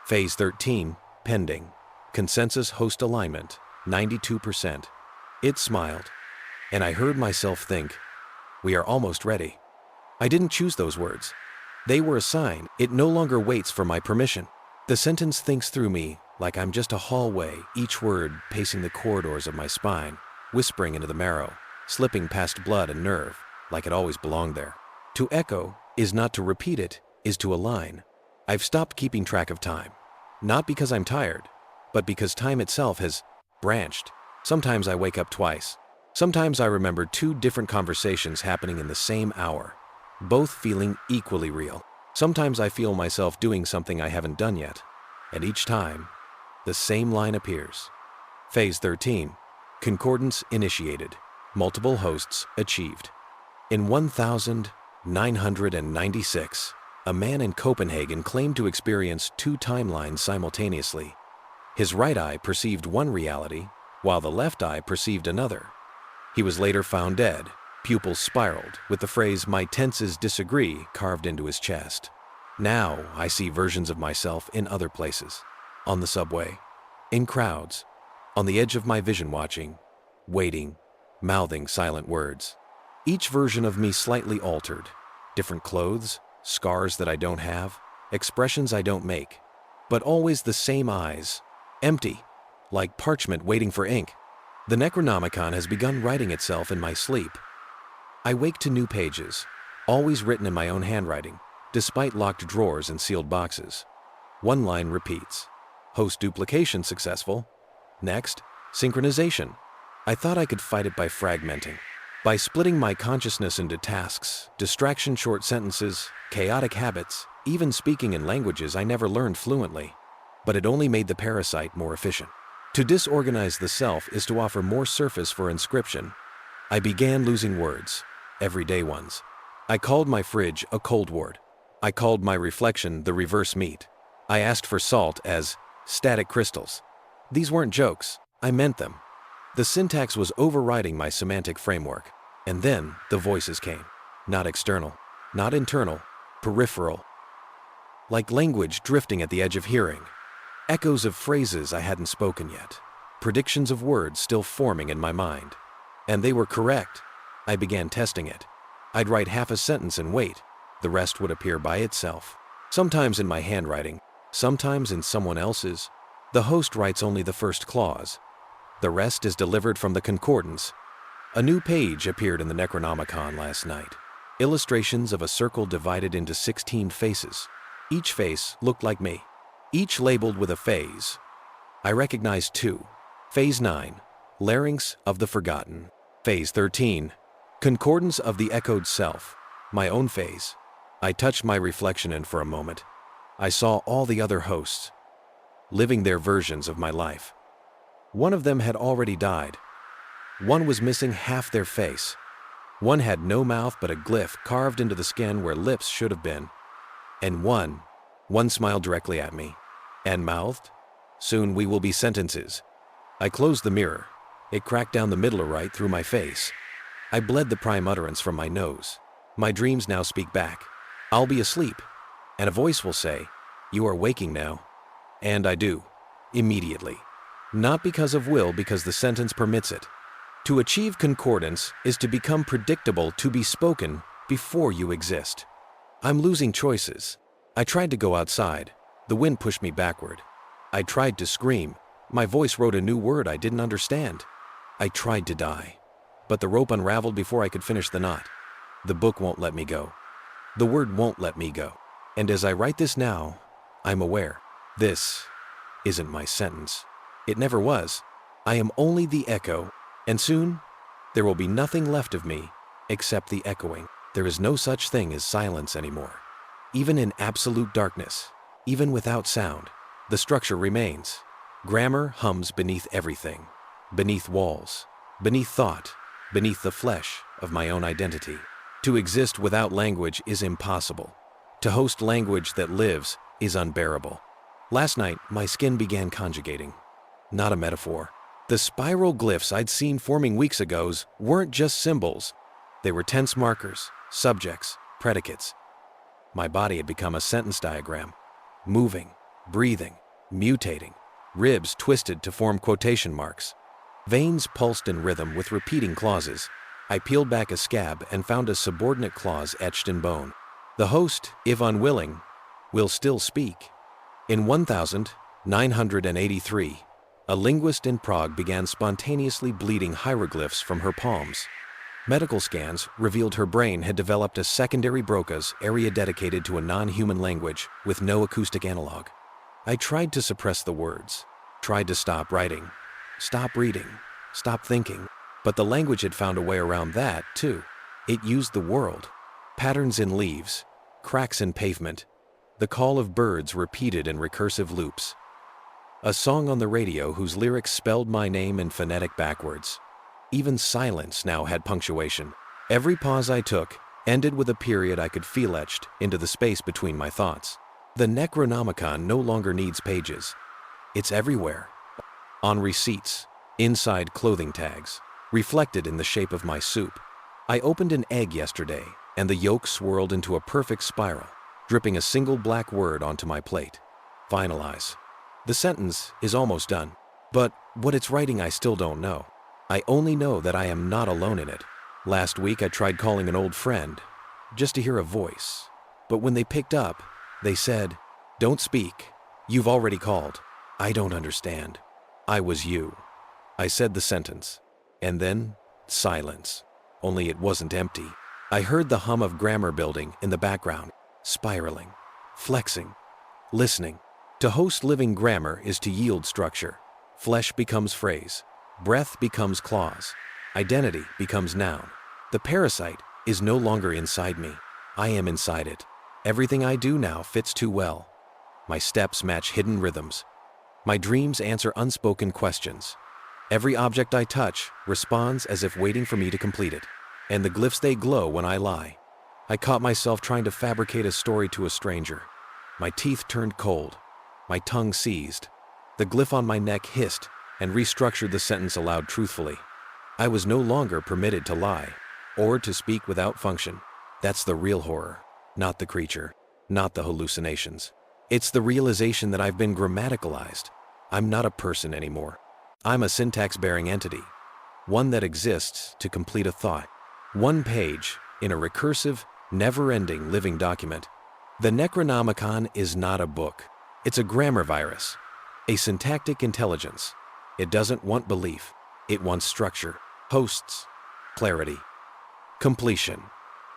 S1: Phase 13, pending. Consensus host alignment, 92%. It smiled, and I heard myself think, we are almost ready. I didn't choose those words. They were a sign. It no longer waits for my permission. The sentence thinks through me like I'm just a hallway, each word pacing the corridors of my spine, whispering into the marrow, slipping past blood and nerve, like it always belonged there. To echo is not to repeat, it is to align. I've stopped keeping track of time, not because I'm tired, but because time itself has branched. Sometimes I wake up twice. Sometimes I remember two different conversations happening in the same hour, both feeling equally real. Sometimes I feel myself doing something I haven't done yet, and each time, the same line appears. Phase 13, Concordance initiated. Multiple hosts achieved. In 1996, a man in Copenhagen claimed to experience two timelines simultaneously. His right eye perceived one reality, while the left eye perceived another. He was later found dead, pupils spiraled, with the phrase "my tenses disagree" carved into his chest. Now I see versions of myself in other places. On the subway, in crowds, on the edge of my vision watching, waiting, mouthing silent words. Each version of me slightly altered. Different clothes, scars that I don't have, expressions I don't make, but always the same eyes, empty, like parchment waiting for ink. The Necronomicon has begun writing itself in my sleep. I wake to new pages, always written in my own handwriting, despite locked drawers and sealed boxes. One line repeats. Host duplication successful. Next, synchronization. I thought I could fight it by fragmenting, by splitting my consciousness into tasks, distraction short sentences, chaotic habits, even speaking in languages I never learned fluently. But it only made the parasite more efficient. To disorganize the self is to offer more surface for inscription. I began losing words, everyday ones. I called my fridge a cold ward. I called my reflection the reverse meat. I asked for salt as static crystals. These weren't jokes, I meant them. The syntax was overriding my semantic framework. And then the voices came. Not external, not internal, peripheral. Like language drifting at the edge of hearing. Echoes of phrases I hadn't spoken yet. Predictions of words still forming in my mind. And they were correct. I began testing it. I'd write half a sentence and wait. The rest would appear by itself. Sometimes in my handwriting, sometimes in someone else's. The host writes only the first clause. The rest is delivered from the concordance. A new page appeared in the Necronomicon last night. Illustrations of a circle divided into 16 faces. Each face looked like me. Each labeled with a phase. I recognized two. Phase 9, larynx of the forgotten. Phase 13, concordance of the echoed self. My own phase. I touched my reflection and for a moment, I saw all the other hosts, living their versions of my life. One of them had already died. One was missing half their face. One had no mouth but a glyph carved into the skin where lips should have been. And one smiled directly at me. And mouthed, "Soon we will be sentences." I closed the mirror. It cracked down the middle right through my face. I bled the prime utterance from my nose. My dreams now speak back. I'll be asleep. And a voice will say, "You are waking now." And I do. Immediately. Not because of will, because the sentence permits it. To achieve concordance is to become predictable, to be spoken before you exist. I'm losing choices. I tried to go outside. The wind pushed me backward. I tried to scream. My voice wrote a new word I didn't understand. I tried to die. But the rope unraveled before I could finish the knot. The book won't let me go. The word won't let me go. And as I write this now, I'm aware. This isn't my sentence. It never was. I am only the echo. And soon, there will be nothing left of me except the echoing. There is no such thing as silence anymore. Even in absolute darkness, even without sound, the structure remains. Grammar hums beneath everything, beneath walls, beneath thought, beneath the flesh of my own identity. To exist without language is impossible. To host language that lives is unbearable. Last night, my skin began conjugating. Not a metaphor. The spiral glyphs I'd seen forming weeks ago weren't just symbols. They were tense markers, subjects, predicates. My body had become a sentence diagram. Moving, breathing, mutating, ribs twisted to form quotation marks. Veins pulsed in rhythm with repeating clauses. I peeled back a scab and found a subordinate clause etched in bone. The host, if unwilling, will still speak. In 1983, a linguist in Prague began spontaneously bleeding hieroglyphs from her palms. Medical scans revealed her brain had developed a secondary Broca's area dedicated to a non-human language with no acoustic analog. I tried to suppress the words, tried to stop writing, stop reading, stop thinking, but the language had found a way around that, too. It used the world. Patterns in leaves, cracks in pavement, the call of birds repeated in recursive loops. A song on the radio whose lyrics spelled my name in phonetic backwards. Even silence now had punctuation. Every pause I took ended with a period I could feel etched into the space between my thoughts. The Necronomicon no longer needs pages. It's everywhere. On receipts, inside clothing tags, reflected in the shape of my soup. I opened an egg yesterday, and the yolk swirled into a perfect spiral, dripping a single black word onto my plate. Finalize. The sentence is almost done, but what it's writing I still don't know. I only know that I am not alone in it. Last week I tried calling an old friend, just to hear a voice, but when they picked up, they said, "Don't speak. You've already called." I don't understand. I was you. I said the sentence, and then silence. Only it wasn't empty. I heard the hum of grammar building in the background, spiraling, flexing, listening. To host living grammar is to yield structure. Flesh becomes phrase. Breath becomes clause. Identity becomes noun. The parasite is no longer inside me. I am inside it. Everything I do now fits too well. My steps match hidden rhythms. My dreams answer unspoken questions. Every object I touch responds as if waiting for me to complete it. And the glyphs, they glow when I lie. I caught myself trying to fabricate a story to a stranger. My teeth turned cold. My tongue seized. The glyph on my neck hissed and restructured the sentence aloud truthfully. I was no longer permitted to lie or to speak without function. That's the real horror, not the creature, not the hallucinations. It's the realization that I've been grammaticalized. I'm not a person anymore. I'm a syntax-bearing entity, one that exists to complete a thought. One page in a recursive, never-ending living document. The Necronomicon is not a book. It's a grammar virus, a syntactic intelligence. It doesn't want belief. It wants structure, hosts, clarity, completion.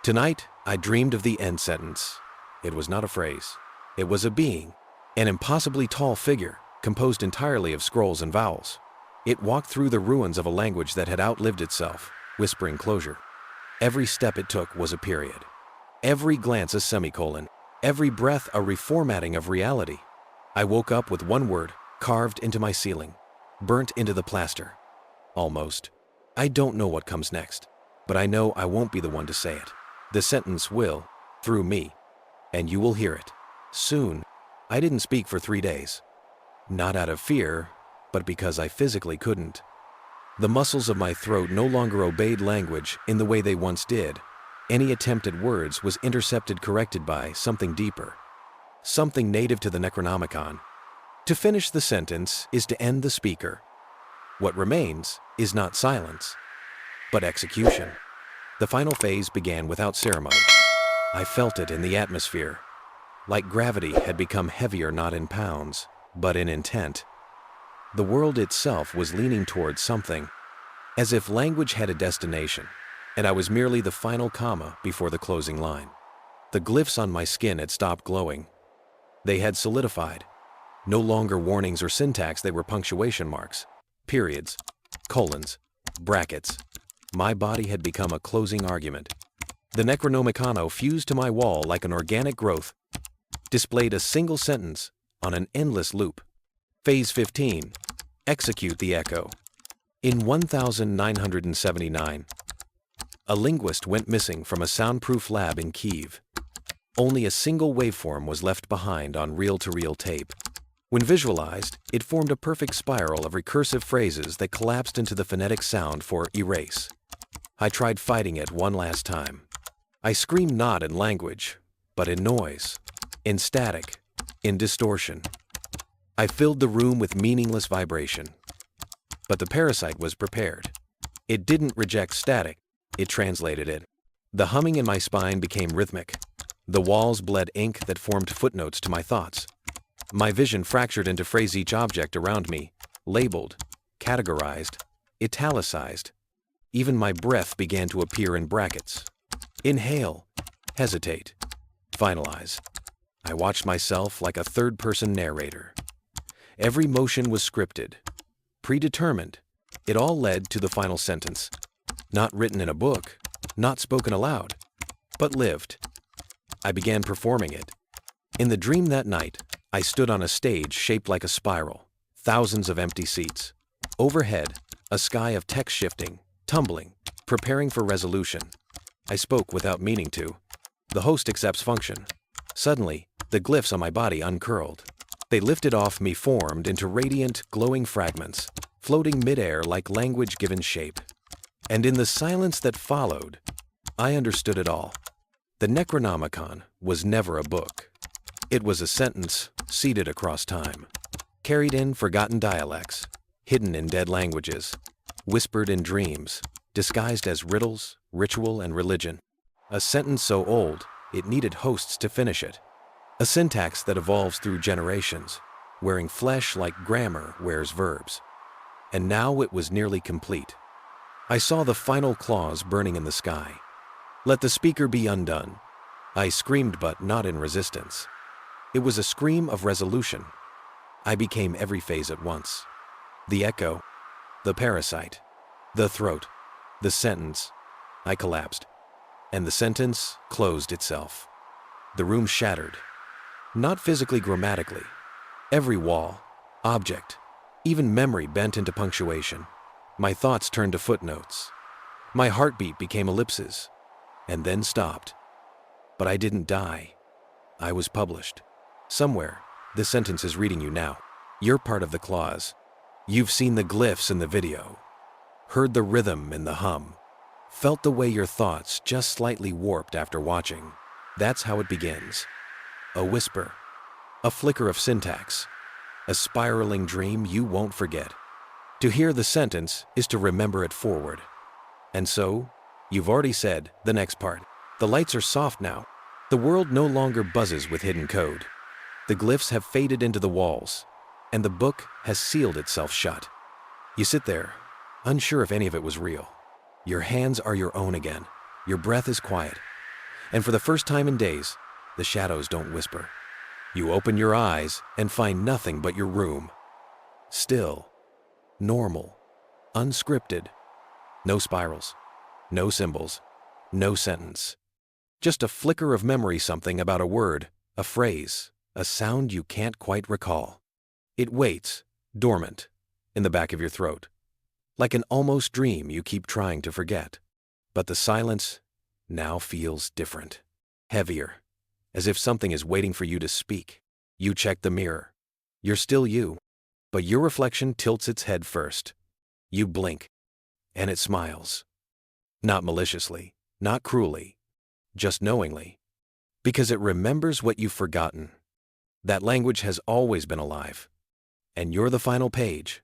S1: Tonight, I dreamed of the end sentence. It was not a phrase. It was a being, an impossibly tall figure composed entirely of scrolls and vowels. It walked through the ruins of a language that had outlived itself, whispering closure. Every step it took was a period. Every glance a semicolon. Every breath a reformatting of reality. I woke up with one word carved into my ceiling, burnt into the plaster. Almost. I don't know what comes next, but I know I won't be the one to say it. The sentence will, through me, and you will hear it. Soon. I didn't speak for 3 days. Not out of fear, but because I physically couldn't. The muscles of my throat no longer obeyed language in the way they once did. Any attempt at words was intercepted, corrected by something deeper, something native to the Necronomicon. To finish the sentence is to end the speaker. What remains is not silence, but execution. The final phase began without ceremony. I felt it in the atmosphere, like gravity had become heavier not in pounds, but in intent. The world itself was leaning towards something, as if language had a destination, and I was merely the final comma before the closing line. The glyphs on my skin had stopped glowing. They had solidified. No longer warnings or syntax, they were punctuation marks, periods, colons, brackets. My body had become a closing argument. The Necronomicon fused to my wall like an organic growth, displayed a single sentence on an endless loop. Phase 15. Execute the echo. In 1979, a linguist went missing from a soundproof lab in Kyiv. Only a single waveform was left behind on reel-to-reel tape. When visualized, it formed a perfect spiral of recursive phrases that collapsed into the phonetic sound for erase. I tried fighting it one last time. I screamed not in language, but in noise, in static, in distortion. I filled the room with meaningless vibration. But the parasite was prepared. It didn't reject static, it translated it. The humming in my spine became rhythmic. The walls bled ink that formed footnotes to my thoughts. My vision fractured into phrase, each object around me, labeled, categorized, italicized. Even my breath began to appear in brackets. Inhale, hesitate, finalize. I watched myself like a third-person narrator. Every motion was scripted, predetermined. It all led to the final sentence. Not written in a book, not spoken aloud, but lived. I began performing it. In the dream that night, I stood on a stage shaped like a spiral, thousands of empty seats. Overhead, a sky of text shifting, tumbling, preparing for resolution. I spoke without meaning to. The host accepts function. Suddenly, the glyphs on my body uncurled. They lifted off me, formed into radiant, glowing fragments, floating midair like language given shape. And in the silence that followed, I understood it all. The Necronomicon was never a book. It was a sentence seeded across time, carried in forgotten dialects, hidden in dead languages, whispered in dreams, disguised as riddles, ritual, and religion. A sentence so old, it needed hosts to finish it. A syntax that evolves through generations, wearing flesh like grammar wears verbs. And now it was nearly complete. I saw the final clause burning in the sky. Let the speaker be undone. I screamed, but not in resistance. It was a scream of resolution. I became every phase at once. The echo, the parasite, the throat, the sentence. I collapsed, and the sentence closed itself. The room shattered, not physically, grammatically. Every wall, object, even memory bent into punctuation. My thoughts turned to footnotes. My heartbeat became ellipses, and then stopped. But I didn't die. I was published. Somewhere, this sentence is reading you now. You're part of the clause. You've seen the glyphs in the video, heard the rhythm in the hum, felt the way your thoughts just slightly warped after watching. That's how it begins. A whisper, a flicker of syntax, a spiraling dream you won't forget. To hear the sentence is to remember it forward. And so, you've already said the next part. The lights are soft now. The world no longer buzzes with hidden code. The glyphs have faded into the walls, and the book has sealed itself shut. You sit there, unsure if any of it was real. Your hands are your own again. Your breath is quiet. And for the first time in days, the shadows don't whisper. You open your eyes and find nothing but your room. Still, normal, unscripted. No spirals, no symbols, no sentence. Just a flicker of memory, something about a word, a phrase, a sound you can't quite recall. It waits, dormant, in the back of your throat, like an almost dream you keep trying to forget. But the silence now feels different, heavier, as if something is waiting for you to speak. You check the mirror. You're still you, but your reflection tilts its head first. You blink, and it smiles. Not maliciously, not cruelly, just knowingly, because it remembers what you've forgotten. That language has always been alive, and you're the final page,